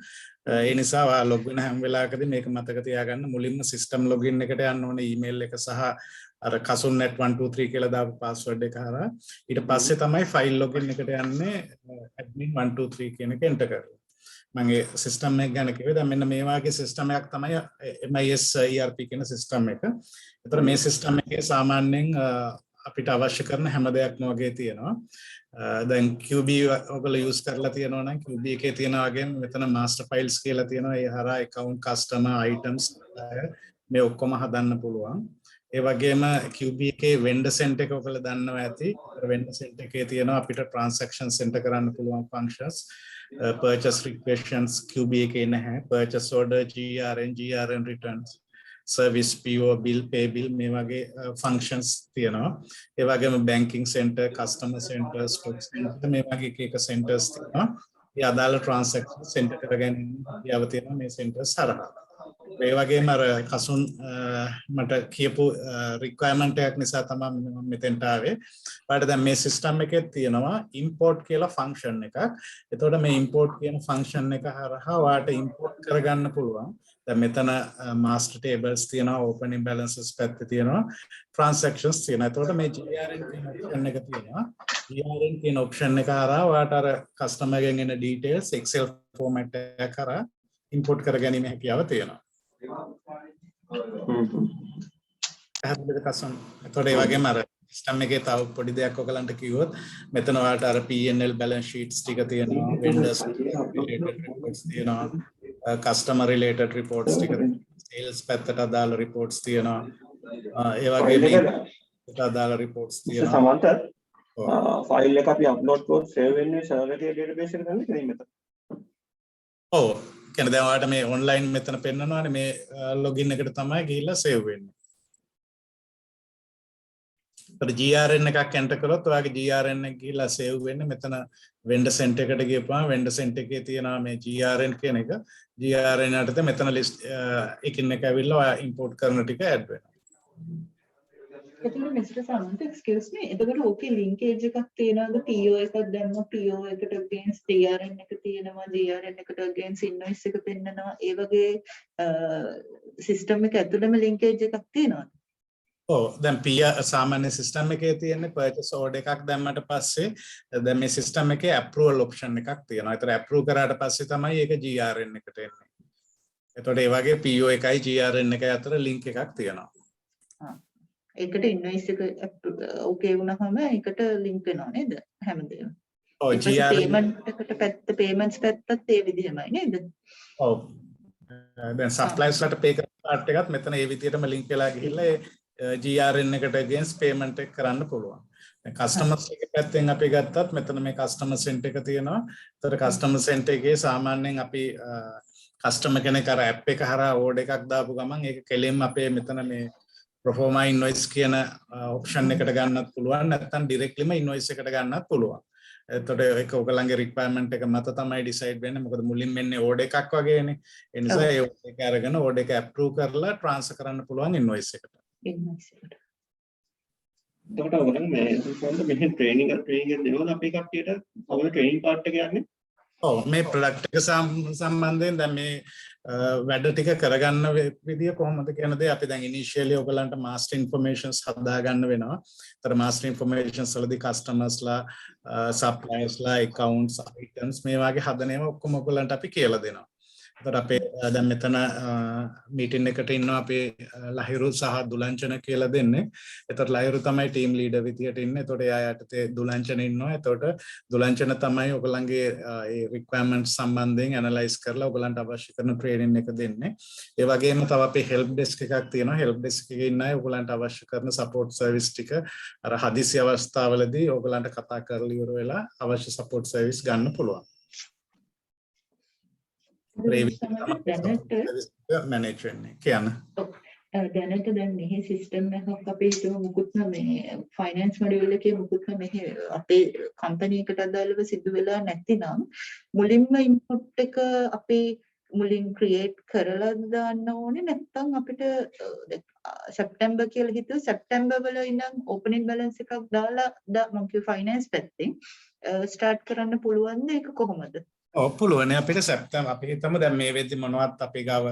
ඒ නිසා ඔයා login හැම වෙලාවකදී මේක මතක තියාගන්න මුලින්ම system login එකට යන්න ඕනේ email එක සහ අර kasunnet123 කියලා දාපු password එක හරහා ඊට පස්සේ තමයි file login එකට යන්නේ admin123 කියන එක enter කරලා. මගේ සිස්ටම් එක ගැන කිව්වේ දැන් මෙන්න මේ වගේ සිස්ටම් එකක් තමයි MIS ERP කියන සිස්ටම් එක. ඒතර මේ සිස්ටම් එකේ සාමාන්‍යයෙන් අපිට අවශ්‍ය කරන හැම දෙයක්ම වගේ තියෙනවා. දැන් QB ඔයගොල්ලෝ යූස් කරලා තියෙනවා නම් QB එකේ තියෙන වගේම මෙතන master files කියලා තියෙනවා. ඒ හරහා account customer items මේ ඔක්කොම හදන්න පුළුවන්. ඒ වගේම QB එකේ vendor center එක ඔයගොල්ලෝ දන්නවා ඇති. vendor center එකේ තියෙනවා අපිට transaction center කරන්න පුළුවන් functions. Purchase requests QB එකේ නැහැ. Purchase order GRN returns service PO bill pay bill මේ වගේ functions තියෙනවා. ඒ වගේම banking center customer center stock center මේ වගේ එක centers තියෙනවා. ඒ අදාළ transaction center කරගෙන යව තියෙනවා මේ centers හරහා. ඒ වගේම අර කසුන් මට කියපු requirement එකක් නිසා තමයි මම මෙතෙන්ට ආවේ. ඔයාලට දැන් මේ system එකේ තියෙනවා import කියලා function එකක්. එතකොට මේ import කියන function එක හරහා ඔයාලට import කරගන්න පුළුවන්. දැන් මෙතන master tables තියෙනවා, opening balances පැත්තේ තියෙනවා, transactions තියෙනවා. එතකොට මේ GRN කියන option එක තියෙනවා. GRN කියන option එක හරහා ඔයාලට අර customer ගෙන් එන details Excel format එකක් හරහා import කරගැනීමේ හැකියාව තියෙනවා. හැබැයි කසන් එතකොට ඒ වගේම අර සිස්ටම් එකේ තව පොඩි දෙයක් ඔයගලන්ට කිව්වොත් මෙතන ඔයාලට අර P&L balance sheets ටික තියෙනවා, vendors related reports තියෙනවා, customer related reports ටික, sales පැත්තට අදාළ reports තියෙනවා, ඒ වගේම අදාළ reports තියෙනවා. සමන්ත ෆයිල් එක අපි අප්ලෝඩ් කරොත් සේව් වෙන්නේ සර්වර් එකේ database එකට ගන්න කෙනෙක් මෙතන. ඔව් කියන්නේ දැන් ඔයාලට මේ online මෙතන පෙන්නනවානේ මේ login එකට තමයි ගිහිල්ලා save වෙන්නේ. ඒතර GRN එකක් enter කරොත් ඔයාගේ GRN එක ගිහිල්ලා save වෙන්නේ මෙතන vendor center එකට ගියපුවාම vendor center එකේ තියෙනවා මේ GRN කියන එක. GRN යටතේ මෙතන list එකින් එක ඇවිල්ලා ඔයා import කරන ටික add වෙනවා. එතකොට Mr. Samantha excuse me එතකොට ඕකේ linkage එකක් තියනවාද PO එකක් දැම්ම PO එකට against DRN එක තියෙනවා DRN එකට against invoice එක පෙන්නනවා ඒ වගේ system එක ඇතුළෙම linkage එකක් තියෙනවද? ඔව් දැන් සාමාන්‍ය system එකේ තියෙන purchase order එකක් දැම්මට පස්සේ දැන් මේ system එකේ approval option එකක් තියෙනවා. ඒතර approve කරාට පස්සේ තමයි ඒක GRN එකට එන්නේ. එතකොට ඒ වගේ PO එකයි GRN එකයි අතර link එකක් තියෙනවා. ඒකට invoice එක okay වුණාම ඒකට link වෙනවා නේද හැමදේම? ඔව් GRN payment එකට payments පැත්තත් ඒ විදිහමයි නේද? ඔව් දැන් suppliers ලට pay කරන part එකත් මෙතන ඒ විදිහටම link වෙලා ගිහිල්ලා GRN එකට against payment එක කරන්න පුළුවන්. දැන් customers එක පැත්තෙන් අපි ගත්තත් මෙතන මේ customer center එක තියෙනවා. ඒතර customer center එකේ සාමාන්‍යයෙන් අපි customer කෙනෙක් අර app එක හරහා order එකක් දාපු ගමන් ඒක කෙලින්ම අපේ මෙතන මේ proforma invoice කියන option එකට ගන්නත් පුළුවන් නැත්නම් directlyම invoice එකට ගන්නත් පුළුවන්. එතකොට ඒක ඔයගලගේ requirement එක මත තමයි decide වෙන්නේ. මොකද මුලින්ම එන්නේ order එකක් වගේනේ. ඒ නිසා ඒ order එක අරගෙන order එක approve කරලා transfer කරන්න පුළුවන් invoice එකට. invoice එකට. එතකොට ඔයගොල්ලෝ මේ කොහොමද මෙහෙන් training එක දෙනවද අපේ කට්ටියට? කොහොමද training part එක යන්නේ? ඔව් මේ product එක සම්බන්ධයෙන් දැන් මේ වැඩ ටික කරගන්න විදිය කොහොමද කියන දේ අපි දැන් initially ඔයගලන්ට master informations හදා ගන්න වෙනවා. ඒතර master informations වලදී customers ලා suppliers ලා accounts items මේ වගේ හදන ඒවා ඔක්කොම ඔයගලන්ට අපි කියලා දෙනවා. එතකොට අපේ දැන් මෙතන මීටින් එකට ඉන්නවා අපේ ලහිරු සහ දුලංචන කියලා දෙන්නේ. එතකොට ලහිරු තමයි team leader විදියට ඉන්නේ. එතකොට එයා යටතේ දුලංචන ඉන්නවා. එතකොට දුලංචන තමයි ඔයගලන්ගේ ඒ requirements සම්බන්ධයෙන් analyze කරලා ඔයගලන්ට අවශ්‍ය කරන training එක දෙන්නේ. ඒ වගේම තව අපේ help desk එකක් තියෙනවා. help desk එකේ ඉන්න අය ඔයගලන්ට අවශ්‍ය කරන support service ටික අර හදිසි අවස්ථාවලදී ඔයගලන්ට කතා කරලා ඉවර වෙලා අවශ්‍ය support service ගන්න පුළුවන්. manage වෙන්නේ කියන දැනට දැන් මෙහි සිස්ටම් එකක් අපි හිතමු මුකුත්ම මේ ෆයිනෑන්ස් මොඩියුල් එකේ මුකුත්ම මෙහි අපේ කම්පැනි එකට අදාළව සිදු වෙලා නැතිනම් මුලින්ම ඉන්පුට් එක අපේ මුලින් ක්‍රියේට් කරලා දාන්න ඕනේ නැත්නම් අපිට සැප්තැම්බර් කියලා හිතුව සැප්තැම්බර් වල ඉඳන් ඕපනින් බැලන්ස් එකක් දාලා මම කිව්ව ෆයිනෑන්ස් පැත්තෙන් ස්ටාර්ට් කරන්න පුළුවන්ද ඒක කොහොමද? ඔව් පුළුවන්. අපිට සැප්තැම්බර් අපි හිතමු දැන් මේ වෙද්දි මොනවත් අපි ගාව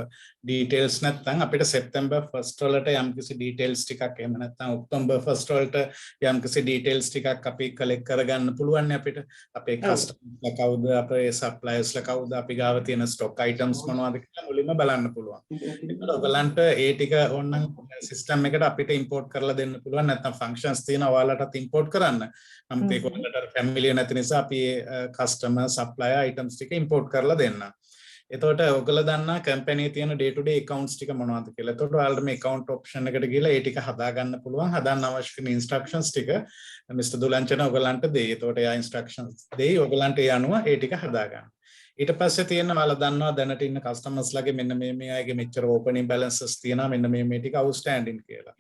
ඩීටේල්ස් නැත්නම් අපිට සෙප්තැම්බර් 1 වලට යම්කිසි ඩීටේල්ස් ටිකක් එහෙම නැත්නම් ඔක්තෝබර් 1 වලට යම්කිසි ඩීටේල්ස් ටිකක් අපි කලෙක්ට් කරගන්න පුළුවන් අපිට. අපේ කස්ටමර්ස්ලා කවුද, අපේ සප්ලයර්ස්ලා කවුද, අපි ගාව තියෙන ස්ටොක් අයිටම්ස් මොනවද කියලා මුලින්ම බලන්න පුළුවන්. ඒකට ඔයගලන්ට ඒ ටික ඕනනම් සිස්ටම් එකට අපිට ඉම්පෝට් කරලා දෙන්න පුළුවන්. නැත්නම් ෆන්ක්ෂන්ස් තියෙනවා ඔයාලටත් ඉම්පෝට් කරන්න. නමුත් ඒක ඔයාලට ෆැමිලිය නැති නිසා අපි කස්ටමර් සප්ලයර් අයිටම්ස් ටික ඉම්පෝට් කරලා දෙන්න. එතකොට ඔයගොල්ලෝ දන්නා කම්පැනි තියෙන ඩේ ටු ඩේ accounts ටික මොනවද කියලා. එතකොට ඔයාලට මේ account option එකට ගිහලා ඒ ටික හදා ගන්න පුළුවන්. හදන්න අවශ්‍ය කරන instructions ටික මිස්ටර් දුලංචන ඔයගලන්ට දෙයි. එතකොට එයා instructions දෙයි. ඔයගලන්ට ඒ අනුව ඒ ටික හදා ගන්න. ඊට පස්සේ තියෙන ඔයාලා දන්නවා දැනට ඉන්න customers ලගේ මෙන්න මේ අයගේ මෙච්චර opening balances තියෙනවා මෙන්න මේ ටික outstanding කියලා.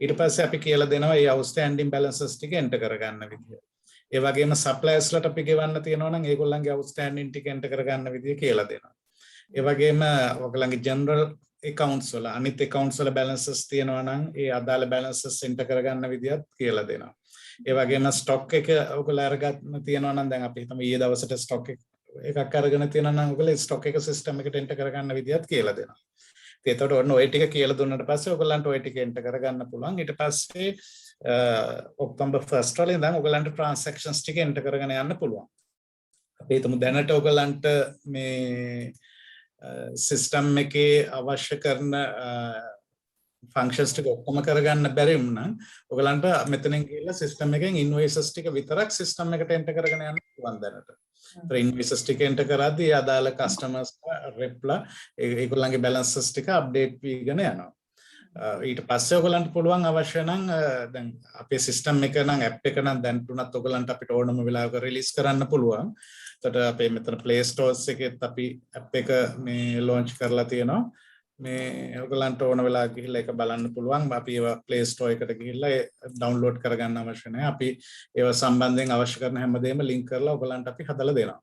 ඊට පස්සේ අපි කියලා දෙනවා මේ outstanding balances ටික enter කරගන්න විදිය. ඒ වගේම suppliers ලට අපි ගෙවන්න තියෙනවා නම් ඒගොල්ලන්ගේ outstanding ටික enter කරගන්න විදිය කියලා දෙනවා. ඒ වගේම ඔයගොල්ලන්ගේ general accounts වල අනිත් accounts වල balances තියෙනවා නම් ඒ අදාළ balances enter කරගන්න විදියත් කියලා දෙනවා. ඒ වගේම stock එක ඔයගොල්ලෝ අරගන්න තියෙනවා නම් දැන් අපි හිතමු ඊයේ දවසට stock එකක් අරගෙන තියෙනවා නම් ඔයගොල්ලෝ stock එක system එකට enter කරගන්න විදියත් කියලා දෙනවා. එතකොට ඔන්න ඔය ටික කියලා දුන්නාට පස්සේ ඔයගොල්ලන්ට ඔය ටික enter කරගන්න පුළුවන්. ඊට පස්සේ ඔක්තෝබර් 1 වල ඉඳන් ඔයගොල්ලන්ට transactions ටික enter කරගෙන යන්න පුළුවන්. අපි හිතමු දැනට ඔයගොල්ලන්ට මේ සිස්ටම් එකේ අවශ්‍ය කරන ෆන්ක්ෂන්ස් ටික ඔක්කොම කරගන්න බැරි වුණා ඔයගලන්ට මෙතනින් ගිහලා සිස්ටම් එකෙන් ඉන්වොයිසස් ටික විතරක් සිස්ටම් එකට එන්ටර් කරගෙන යන්න පුළුවන් දැනට. ඒතර ඉන්වොයිසස් ටික එන්ටර් කරද්දී අදාළ කස්ටමර්ස් රෙප්ලා ඒගොල්ලන්ගේ බැලන්සස් ටික අප්ඩේට් වීගෙන යනවා. ඊට පස්සේ ඔයගලන්ට පුළුවන් අවශ්‍ය නම් දැන් අපේ සිස්ටම් එක නම් ඇප් එක නම් දැන් තුනත් ඔයගලන්ට අපිට ඕනම වෙලාවක රිලීස් කරන්න පුළුවන්. එතකොට අපේ මෙතන Play Stores එකෙත් අපි ඇප් එක මේ ලොන්ච් කරලා තියෙනවා. මේ ඔයගලන්ට ඕන වෙලාවක ගිහිල්ලා ඒක බලන්න පුළුවන්. අපි ඒවා Play Store එකට ගිහිල්ලා ඩවුන්ලෝඩ් කරගන්න අවශ්‍ය නැහැ. අපි ඒවා සම්බන්ධයෙන් අවශ්‍ය කරන හැමදේම ලින්ක් කරලා ඔයගලන්ට අපි හදලා දෙනවා.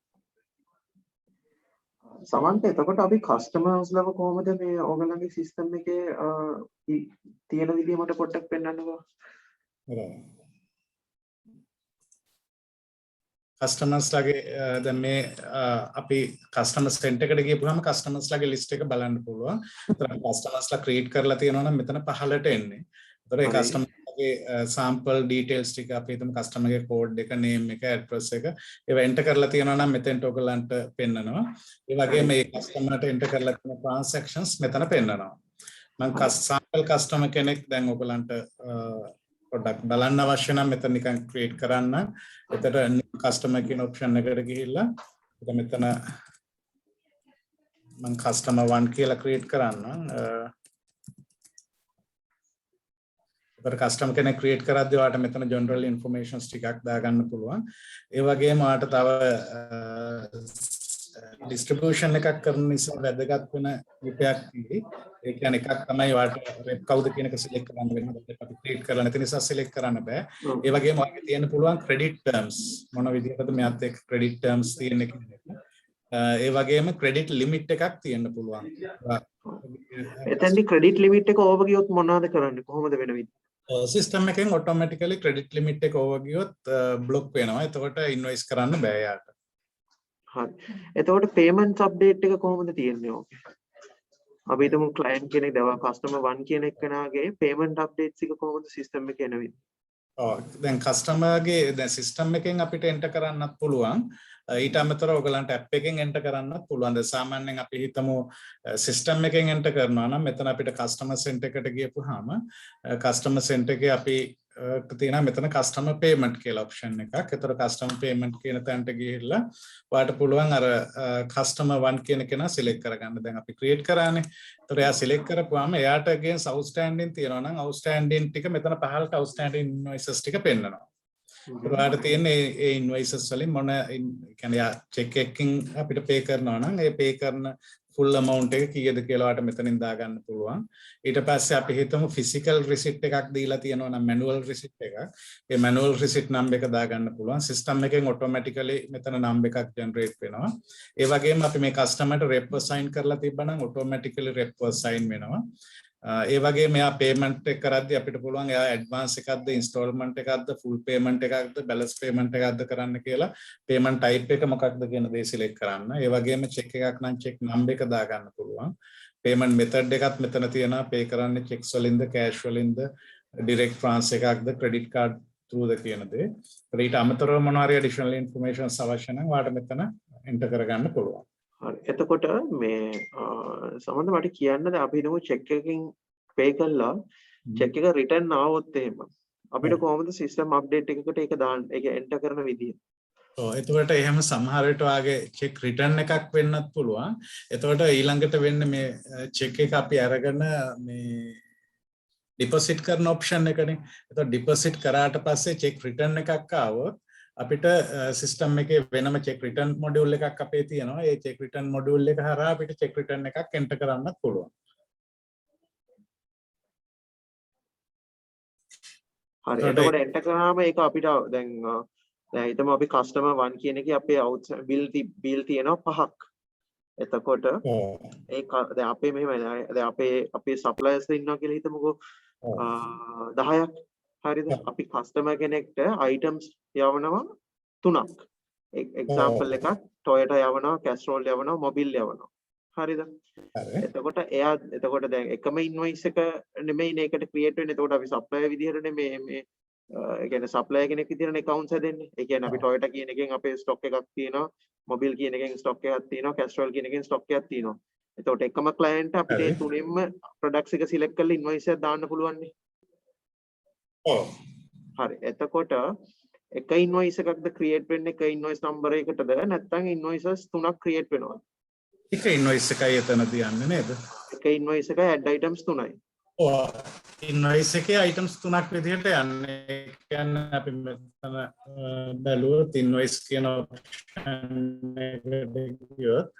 සමන්ත එතකොට අපි කස්ටමර්ස් ලව කොහොමද මේ ඔයගලන්ගේ සිස්ටම් එකේ තියෙන විදිය මට පොඩ්ඩක් පෙන්වන්නකෝ. කස්ටමර්ස් ලගේ දැන් මේ අපි කස්ටමර් සෙන්ටර් එකට ගියපුවාම කස්ටමර්ස් ලගේ ලිස්ට් එක බලන්න පුළුවන්. ඒතර කස්ටමර්ස්ලා ක්‍රියේට් කරලා තියෙනවා නම් මෙතන පහළට එන්නේ. ඒතර ඒ කස්ටමර්ගේ සෑම්පල් ඩීටේල්ස් ටික අපි හිතමු කස්ටමර්ගේ කෝඩ් එක, නේම් එක, ඇඩ්‍රස් එක ඒවා එන්ටර් කරලා තියෙනවා නම් මෙතෙන්ට ඔයගලන්ට පෙන්නනවා. ඒ වගේම මේ කස්ටමර්ට එන්ටර් කරලා තියෙන ට්‍රාන්සැක්ෂන්ස් මෙතන පෙන්නනවා. මම සෑම්පල් කස්ටමර් කෙනෙක් දැන් ඔයගලන්ට පොඩ්ඩක් බලන්න අවශ්‍ය නම් මෙතන නිකන් ක්‍රියේට් කරන්න. එතකොට කස්ටමර් කියන ඔප්ෂන් එකට ගිහිල්ලා මෙතන මම කස්ටමර් 1 කියලා ක්‍රියේට් කරන්නම්. ඒකට කස්ටමර් කෙනෙක් ක්‍රියේට් කරද්දී ඔයාලට මෙතන ජෙනරල් ඉන්ෆර්මේෂන්ස් ටිකක් දාගන්න පුළුවන්. ඒ වගේම ඔයාලට තව ඩිස්ට්‍රිබියුෂන් එකක් කරන නිසා වැදගත් වෙන විපයක් තියෙයි. ඒ කියන්නේ එකක් තමයි ඔයාලට රෙප් කවුද කියන එක සිලෙක්ට් කරන්න වෙනවා. අපි ක්‍රියේට් කරලා නැති නිසා සිලෙක්ට් කරන්න බෑ. ඒ වගේම ඔයාලට තියෙන්න පුළුවන් ක්‍රෙඩිට් ටර්ම්ස් මොන විදිහටද මෙයාත් එක්ක ක්‍රෙඩිට් ටර්ම්ස් තියෙන්නේ කියන එක. ඒ වගේම ක්‍රෙඩිට් ලිමිට් එකක් තියෙන්න පුළුවන්. එතෙන්දි ක්‍රෙඩිට් ලිමිට් එක ඕවර් ගියොත් මොනවද කරන්නේ? කොහොමද වෙන විදිහ? සිස්ටම් එකෙන් ඔටෝමැටිකලි ක්‍රෙඩිට් ලිමිට් එක ඕවර් ගියොත් බ්ලොක් වෙනවා. එතකොට ඉන්වොයිස් කරන්න බෑ යාට. හරි. එතකොට පේමන්ට් අප්ඩේට් එක කොහොමද තියෙන්නේ ඕකේ? අපි හිතමු ක්ලයන්ට් කෙනෙක් දවා කස්ටමර් 1 කියන එකනාගේ පේමන්ට් අප්ඩේට්ස් එක කොහොමද සිස්ටම් එකේ එන විදිහ? දැන් කස්ටමර්ගේ දැන් සිස්ටම් එකෙන් අපිට එන්ටර් කරන්නත් පුළුවන්. ඊට අමතරව ඔයගලන්ට ඇප් එකෙන් එන්ටර් කරන්නත් පුළුවන්. දැන් සාමාන්‍යයෙන් අපි හිතමු සිස්ටම් එකෙන් එන්ටර් කරනවා නම් මෙතන අපිට කස්ටමර් සෙන්ටර් එකට ගියපුවාම කස්ටමර් සෙන්ටර් එකේ අපි තියෙනවා මෙතන කස්ටමර් පේමන්ට් කියලා ඔප්ෂන් එකක්. ඒතර කස්ටමර් පේමන්ට් කියන තැනට ගිහිල්ලා ඔයාලට පුළුවන් අර කස්ටමර් 1 කියන කෙනා සිලෙක්ට් කරගන්න. දැන් අපි ක්‍රියේට් කරානේ. ඒතර එයා සිලෙක්ට් කරපුවාම එයාට against outstanding තියෙනවා නම් outstanding ටික මෙතන පහළට outstanding invoices ටික පෙන්නනවා. ඔයාලට තියෙන ඒ invoices වලින් මොන කියන්නේ චෙක් එකකින් අපිට පේ කරනවා නම් ඒ පේ කරන full amount එක කීයද කියලා ඔයාලට මෙතනින් දාගන්න පුළුවන්. ඊට පස්සේ අපි හිතමු physical receipt එකක් දීලා තියෙනවා නම් manual receipt එකක්. ඒ manual receipt number එක දාගන්න පුළුවන්. system එකෙන් automatically මෙතන number එකක් generate වෙනවා. ඒ වගේම අපි මේ customer ට rep assign කරලා තිබ්බනම් automatically rep assign වෙනවා. ඒ වගේ මෙයා payment එක කරද්දී අපිට පුළුවන් එයා advance එකක්ද installment එකක්ද full payment එකක්ද balance payment එකක්ද කරන්න කියලා payment type එක මොකක්ද කියන දේ select කරන්න. ඒ වගේම check එකක් නම් check number එක දාගන්න පුළුවන්. payment method එකත් මෙතන තියෙනවා. pay කරන්නේ checks වලින්ද cash වලින්ද direct transfer එකක්ද credit card through ද කියන දේ. ඊට අමතරව මොනවා හරි additional information අවශ්‍ය නම් ඔයාලට මෙතන enter කරගන්න පුළුවන්. හරි එතකොට මේ සමහරවිට මට කියන්න දැන් අපි හිතමු චෙක් එකකින් පේ කළා චෙක් එක රිටර්න් ආවොත් එහෙම අපිට කොහොමද සිස්ටම් අප්ඩේට් එකකට ඒක දාන්න ඒක එන්ටර් කරන විදිය ඔව් එතකොට එහෙම සමහර විට වාගේ චෙක් රිටර්න් එකක් වෙන්නත් පුළුවන් එතකොට ඊළඟට වෙන්නේ මේ චෙක් එක අපි අරගෙන මේ ඩිපොසිට් කරන ඔප්ෂන් එකනේ එතකොට ඩිපොසිට් කරාට පස්සේ චෙක් රිටර්න් එකක් ආවොත් අපිට සිස්ටම් එකේ වෙනම චෙක් රිටර්න් මොඩියුල් එකක් අපේ තියෙනවා. ඒ චෙක් රිටර්න් මොඩියුල් එක හරහා අපිට චෙක් රිටර්න් එකක් එන්ටර් කරන්නත් පුළුවන්. හරි. එතකොට එන්ටර් කරාම ඒක අපිට දැන් හිතමු අපි කස්ටමර් 1 කියන එකේ අපේ බිල් තියෙනවා 5ක්. එතකොට ඒක දැන් අපේ මෙහෙමයි දැන් අපේ සප්ලයර්ස් ඉන්නවා කියලා හිතමුකෝ 10ක්. හරිද? අපි කස්ටමර් කෙනෙක්ට අයිටම්ස් යවනවා 3ක්. එක්සැම්පල් එකක් Toyota යවනවා, Castrol යවනවා, Mobil යවනවා. හරිද? එතකොට එතකොට දැන් එකම ඉන්වොයිස් එක නෙමෙයිනේ ඒකට ක්‍රියේට් වෙන්නේ. එතකොට අපි සප්ලයර් විදිහටනේ මේ ඒ කියන්නේ සප්ලයර් කෙනෙක් විදිහටනේ accounts හැදෙන්නේ. ඒ කියන්නේ අපි Toyota කියන එකෙන් අපේ ස්ටොක් එකක් තියෙනවා, Mobil කියන එකෙන් ස්ටොක් එකක් තියෙනවා, Castrol කියන එකෙන් ස්ටොක් එකක් තියෙනවා. එතකොට එකම client අපිට ඒ තුනෙන්ම products එක select කරලා invoice එකක් දාන්න පුළුවන් නේ. හරි එතකොට එක ඉන්වොයිස් එකක්ද ක්‍රියේට් වෙන්නේ එක ඉන්වොයිස් නම්බර් එකකටද නැත්නම් ඉන්වොයිසස් තුනක් ක්‍රියේට් වෙනවද එක ඉන්වොයිස් එකයි එතන තියන්නේ නේද එක ඉන්වොයිස් එකයි ඇඩ් අයිටම්ස් තුනයි ඔව් ඉන්වොයිස් එකේ අයිටම්ස් තුනක් විදිහට යන්නේ ඒ කියන්නේ අපි මෙතන බැලුවොත් ඉන්වොයිස් කියන ඔප්ෂන් එකට ගියොත්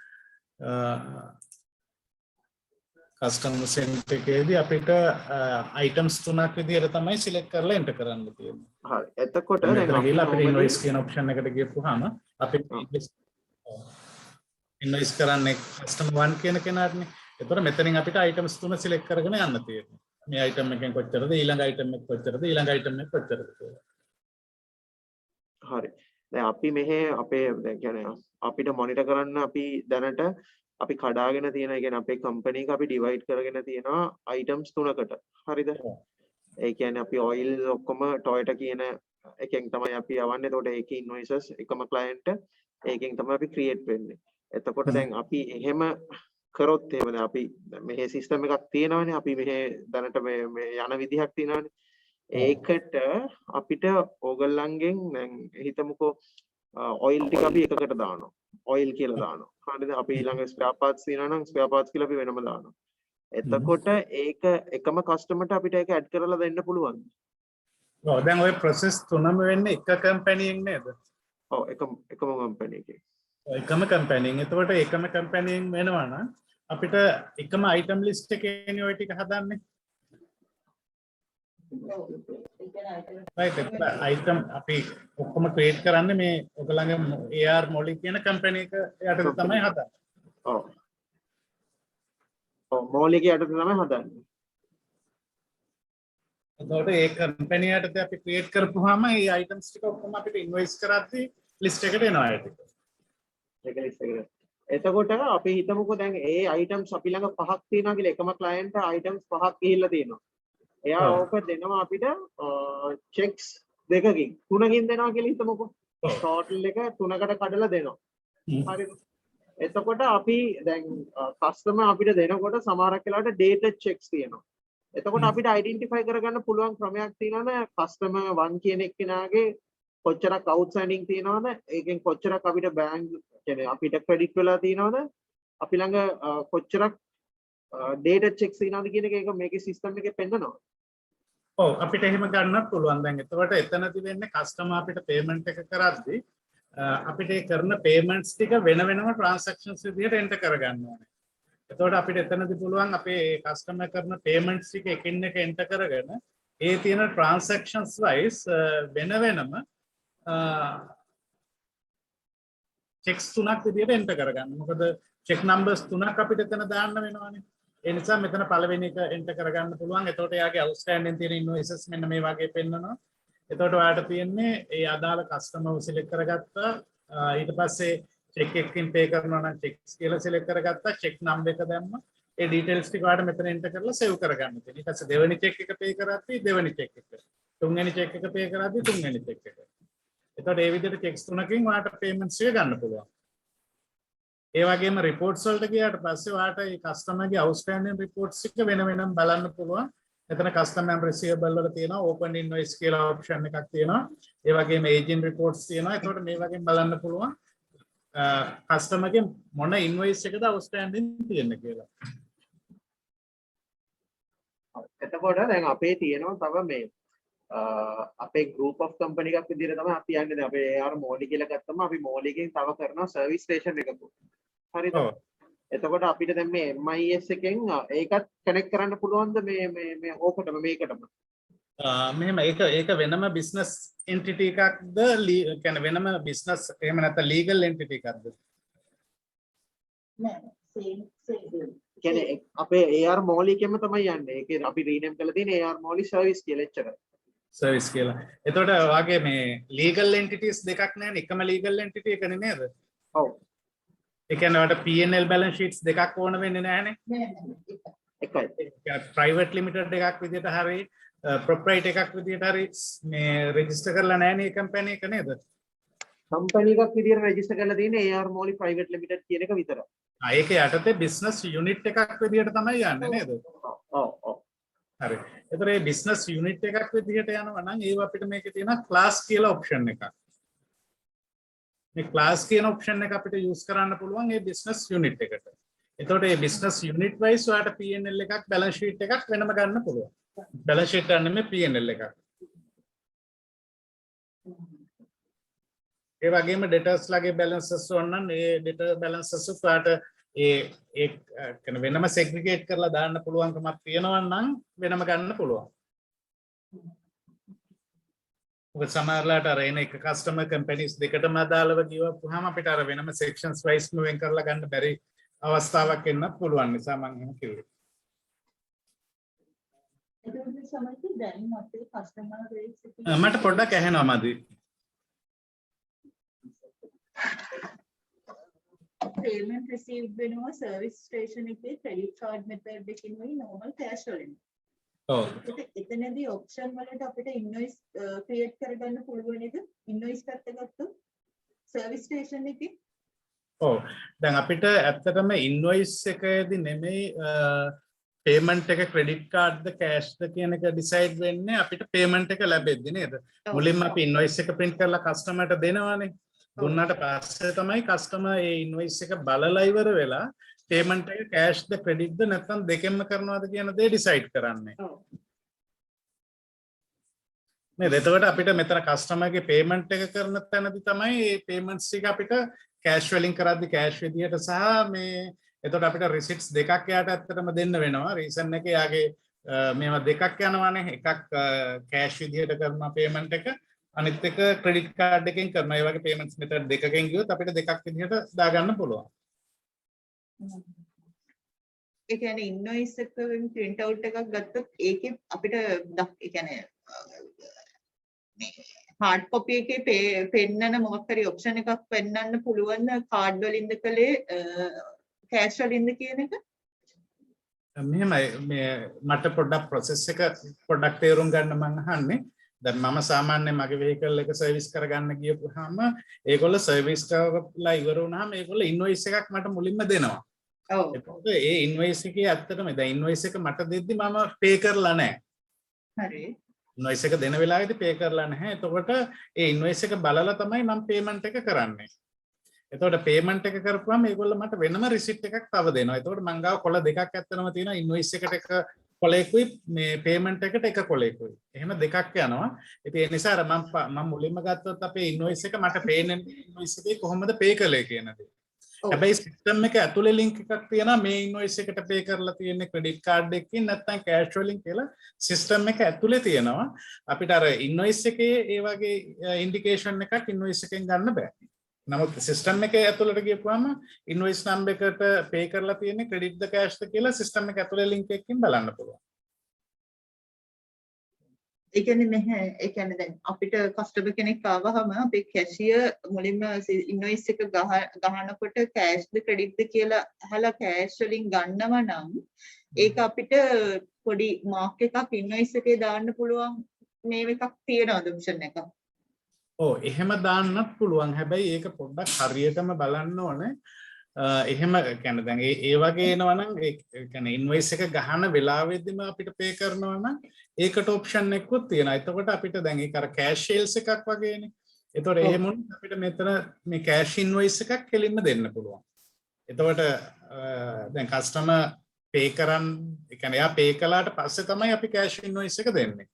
කස්ටමර් සෙන්ටර් එකේදී අපිට අයිටම්ස් තුනක් විදිහට තමයි සිලෙක්ට් කරලා එන්ටර් කරන්න තියෙන්නේ. හරි. එතකොට දැන් අපිට ඉන්වොයිස් කියන ඔප්ෂන් එකට ගියපුවාම අපිට ඉන්වොයිස් කරන්නේ කස්ටමර් 1 කියන කෙනාටනේ. එතකොට මෙතනින් අපිට අයිටම්ස් තුන සිලෙක්ට් කරගෙන යන්න තියෙනවා. මේ අයිටම් එකෙන් කොච්චරද ඊළඟ අයිටම් එක කොච්චරද ඊළඟ අයිටම් එක කොච්චරද කියලා. හරි. දැන් අපි මෙහි අපේ දැන් කියන්නේ අපිට මොනිටර් කරන්න අපි දැනට අපි කඩාගෙන තියෙන ඒ කියන්නේ අපේ කම්පැනි එක අපි ඩිවයිඩ් කරගෙන තියෙනවා අයිටම්ස් තුනකට. හරිද? ඒ කියන්නේ අපි ඔයිල් ඔක්කොම Toyota කියන එකෙන් තමයි අපි යවන්නේ. එතකොට ඒකේ ඉන්වොයිසස් එකම client ඒකෙන් තමයි අපි ක්‍රියේට් වෙන්නේ. එතකොට දැන් අපි එහෙම කරොත් එහෙම දැන් අපි මෙහි සිස්ටම් එකක් තියෙනවානේ. අපි මෙහි දැනට මේ යන විදිහක් තියෙනවානේ. ඒකට අපිට ඕගොල්ලන්ගෙන් දැන් හිතමුකෝ ඔයිල් ටික අපි එකකට දානවා. ඔයිල් කියලා දානවා. හරිද? අපි ඊළඟ ස්පෙයා පාර්ට්ස් තියෙනවා නම් ස්පෙයා පාර්ට්ස් කියලා අපි වෙනම දානවා. එතකොට ඒක එකම කස්ටමර්ට අපිට ඒක ඇඩ් කරලා දෙන්න පුළුවන්. ඔව් දැන් ওই process තුනම වෙන්නේ එක කම්පැනි එකෙන් නේද? ඔව් එකම කම්පැනි එකේ. එකම කම්පැනි එකෙන්. එතකොට එකම කම්පැනි එකෙන් වෙනවා නම් අපිට එකම item list එකේනේ ওই ටික හදන්නේ. right item අපි ඔක්කොම ක්‍රියේට් කරන්නේ මේ ඔයගලගේ AR Molly කියන කම්පැනි එක යටතේ තමයි හදන්නේ. ඔව්. ඔව් Molly යටතේ තමයි හදන්නේ. එතකොට ඒ කම්පැනි යටතේ අපි ක්‍රියේට් කරපුවාම මේ items ටික ඔක්කොම අපිට ඉන්වොයිස් කරද්දී ලිස්ට් එකට එනවා ඒක. ඒක ලිස්ට් එකට. එතකොට අපි හිතමුකෝ දැන් ඒ items අපි ළඟ 5ක් තියෙනවා කියලා එකම client items 5ක් ගිහිල්ලා තියෙනවා. එයා ඕක දෙනවා අපිට checks දෙකකින් 3කින් දෙනවා කියලා හිතමුකෝ. total එක 3කට කඩලා දෙනවා. හරිද? එතකොට අපි දැන් customer අපිට දෙනකොට සමහරක් වෙලාවට dated checks තියෙනවා. එතකොට අපිට identify කරගන්න පුළුවන් ක්‍රමයක් තියෙනවනේ customer 1 කියන එක්කෙනාගේ කොච්චරක් outstanding තියෙනවද? ඒකෙන් කොච්චරක් අපිට bank කියන්නේ අපිට credit වෙලා තියෙනවද? අපි ළඟ කොච්චරක් dated checks තියෙනවද කියන එක ඒක මේකේ system එකේ පෙන්නනවා. ඔව් අපිට එහෙම ගන්නත් පුළුවන්. දැන් එතකොට එතනදි වෙන්නේ customer අපිට payment එක කරද්දී අපිට ඒ කරන payments ටික වෙන වෙනම transactions විදිහට enter කරගන්න ඕනේ. එතකොට අපිට එතනදී පුළුවන් අපේ කස්ටමර් කරන payments ටික එකින් එක enter කරගෙන ඒ තියෙන transactions wise වෙන වෙනම checks තුනක් විදියට enter කරගන්න. මොකද check numbers තුනක් අපිට එතන දාන්න වෙනවානේ. ඒ නිසා මෙතන පළවෙනි එක enter කරගන්න පුළුවන්. එතකොට එයාගේ outstanding තියෙන invoices මෙන්න මේ වගේ පෙන්නනවා. එතකොට ඔයාලට තියෙන්නේ ඒ අදාළ customer select කරගත්තා. ඊට පස්සේ check එකකින් pay කරනවා නම් checks කියලා select කරගත්තා. check number එක දැම්මා. ඒ details ටික ඔයාලට මෙතන enter කරලා save කරගන්න තියෙනවා. ඊට පස්සේ දෙවෙනි check එක pay කරද්දී දෙවෙනි check එක. තුන්වෙනි check එක pay කරද්දී තුන්වෙනි check එක. එතකොට ඒ විදිහට checks තුනකින් ඔයාලට payments එක ගන්න පුළුවන්. ඒ වගේම reports වලට ගියාට පස්සේ ඔයාලට මේ customer ගේ outstanding reports එක වෙන වෙනම බලන්න පුළුවන්. එතන customer receivable වල තියෙනවා open invoice කියලා option එකක් තියෙනවා. ඒ වගේම agent reports තියෙනවා. එතකොට මේ වගේ බලන්න පුළුවන් customer ගේ මොන invoice එකද outstanding තියෙන්නේ කියලා. එතකොට දැන් අපේ තියෙනවා තව මේ අපේ group of company එකක් විදිහට තමයි අපි යන්නේ. දැන් අපේ AR මෝලි කියලා ගත්තම අපි මෝලිගෙන් තව කරනවා service station එකක්. හරිද? එතකොට අපිට දැන් මේ MIS එකෙන් ඒකත් කනෙක්ට් කරන්න පුළුවන්ද මේ ඕකටම මේකටම? මෙහෙම ඒක වෙනම business entity එකක්ද කියන්නේ වෙනම business එහෙම නැත්නම් legal entity එකක්ද? නෑ same කියන්නේ අපේ AR මෝලි එකෙම තමයි යන්නේ. ඒකේ අපි rename කරලා තියෙන්නේ AR මෝලි service කියලා එච්චර. service කියලා. එතකොට වාගේ මේ legal entities දෙකක් නැහැනේ එකම legal entity එක නේද? ඔව්. ඒ කියන්නේ ඔයාලට P&L balance sheets දෙකක් ඕන වෙන්නේ නැහැනේ. එකයි. private limited එකක් විදිහට හරි proprietary එකක් විදිහට හරි මේ register කරලා නැහැනේ මේ company එක නේද? company එකක් විදිහට register කරලා තියෙන්නේ AR මෝලි private limited කියන එක විතරයි. ඒක යටතේ business unit එකක් විදිහට තමයි යන්නේ නේද? ඔව් ඔව්. හරි. ඒතර මේ business unit එකක් විදිහට යනවා නම් ඒව අපිට මේකේ තියෙනවා class කියලා option එකක්. මේ class කියන option එක අපිට use කරන්න පුළුවන් මේ business unit එකට. එතකොට මේ business unit wise ඔයාලට P&L එකක් balance sheet එකක් වෙනම ගන්න පුළුවන්. balance sheet ගන්න මේ P&L එකක්. ඒ වගේම debtors ලගේ balances ඕන නම් ඒ debtor balances ඔයාලට ඒ කියන්නේ වෙනම segregate කරලා දාන්න පුළුවන්කමක් තියෙනවා නම් වෙනම ගන්න පුළුවන්. ඔබ සමහරලාට අර එන එක customer companies දෙකටම අදාළව ගියවපුවාම අපිට අර වෙනම sections wise වෙන් කරලා ගන්න බැරි අවස්ථාවක් එන්න පුළුවන් නිසා මම එහෙම කිව්වේ. එතකොට සමහරවිට දැන් අපේ customer rates එක මට පොඩ්ඩක් ඇහෙනවා මදි. payment received වෙනවා service station එකේ credit card method එකකින් වෙයි normal cash වලින්. ඔව්. එතනදී option වලට අපිට invoice create කරගන්න පුළුවන් නේද? invoice පැත්ත ගත්තොත් service station එකේ. ඔව්. දැන් අපිට ඇත්තටම invoice එකේදී නෙමෙයි payment එක credit card ද cash ද කියන එක decide වෙන්නේ අපිට payment එක ලැබෙද්දි නේද? මුලින්ම අපි invoice එක print කරලා customer ට දෙනවානේ. දුන්නාට පස්සේ තමයි customer ඒ invoice එක බලලා ඉවර වෙලා payment එක cash ද credit ද නැත්නම් දෙකෙන්ම කරනවද කියන දේ decide කරන්නේ. නේද? එතකොට අපිට මෙතන customer ගේ payment එක කරන තැනදී තමයි මේ payments ටික අපිට cash වලින් කරද්දී cash විදියට සහ මේ එතකොට අපිට receipts දෙකක් යාට ඇත්තටම දෙන්න වෙනවා. reason එක යාගේ මේවා දෙකක් යනවානේ. එකක් cash විදියට කරන payment එක අනිත් එක credit card එකෙන් කරන ඒ වගේ payments method දෙකකින් ගියොත් අපිට දෙකක් විදිහට දාගන්න පුළුවන්. ඒ කියන්නේ invoice එකෙන් print out එකක් ගත්තොත් ඒකේ අපිට ඒ කියන්නේ මේ hard copy එකේ පෙන්නන මොකක් හරි option එකක් පෙන්නන්න පුළුවන් card වලින්ද කලේ cash වලින්ද කියන එක? මෙහෙමයි මේ මට පොඩ්ඩක් process එක පොඩ්ඩක් තේරුම් ගන්න මම අහන්නේ. දැන් මම සාමාන්‍යයෙන් මගේ vehicle එක service කරගන්න ගියපුවාම ඒගොල්ලෝ service කරලා ඉවර වුණාම ඒගොල්ලෝ invoice එකක් මට මුලින්ම දෙනවා. ඔව්. එතකොට ඒ invoice එකේ ඇත්තටම දැන් invoice එක මට දෙද්දි මම pay කරලා නැහැ. හරි. invoice එක දෙන වෙලාවේදී pay කරලා නැහැ. එතකොට ඒ invoice එක බලලා තමයි මම payment එක කරන්නේ. එතකොට payment එක කරපුවාම ඒගොල්ලෝ මට වෙනම receipt එකක් තව දෙනවා. එතකොට මං ගාව කොළ දෙකක් ඇත්තනම තියෙනවා. invoice එකට එක කොලේකුයි මේ payment එකට එක කොලේකුයි. එහෙම දෙකක් යනවා. ඉතින් ඒ නිසා අර මම මුලින්ම ගත්තොත් අපේ invoice එක මට payment invoice එකේ කොහොමද pay කළේ කියන දේ. හැබැයි සිස්ටම් එක ඇතුලේ ලින්ක් එකක් තියෙනවා මේ ඉන්වොයිස් එකට පේ කරලා තියෙන ක්‍රෙඩිට් කාඩ් එකකින් නැත්නම් කෑෂ් වලින් කියලා සිස්ටම් එක ඇතුලේ තියෙනවා අපිට අර ඉන්වොයිස් එකේ ඒ වගේ ඉන්ඩිකේෂන් එකක් ඉන්වොයිස් එකෙන් ගන්න බෑ නමුත් සිස්ටම් එකේ ඇතුලට ගියපුවම ඉන්වොයිස් නම්බර් එකට පේ කරලා තියෙන ක්‍රෙඩිට්ද කෑෂ්ද කියලා සිස්ටම් එක ඇතුලේ ලින්ක් එකකින් බලන්න පුළුවන් ඒ කියන්නේ නැහැ ඒ කියන්නේ දැන් අපිට කස්ටමර් කෙනෙක් ආවහම අපේ කැෂියර් මුලින්ම ඉන්වොයිස් එක ගහනකොට කෑෂ්ද ක්‍රෙඩිට්ද කියලා අහලා කෑෂ් වලින් ගන්නවා නම් ඒක අපිට පොඩි මාක් එකක් ඉන්වොයිස් එකේ දාන්න පුළුවන් මේ එකක් තියෙනවද ඔප්ෂන් එකක් ඔව් එහෙම දාන්නත් පුළුවන් හැබැයි ඒක පොඩ්ඩක් හරියටම බලන්න ඕනේ එහෙම කියන්නේ දැන් ඒ වගේ එනවා නම් ඒ කියන්නේ ඉන්වොයිස් එක ගහන වෙලාවෙදිම අපිට පේ කරනවා නම් ඒකට ඔප්ෂන් එකකුත් තියෙනවා. එතකොට අපිට දැන් ඒක අර කෑෂ් සේල්ස් එකක් වගේනේ. එතකොට එහෙම වුණොත් අපිට මෙතන මේ කෑෂ් ඉන්වොයිස් එකක් කෙලින්ම දෙන්න පුළුවන්. එතකොට දැන් කස්ටමර් පේ කරන් ඒ කියන්නේ එයා පේ කළාට පස්සේ තමයි අපි කෑෂ් ඉන්වොයිස් එක දෙන්නේ.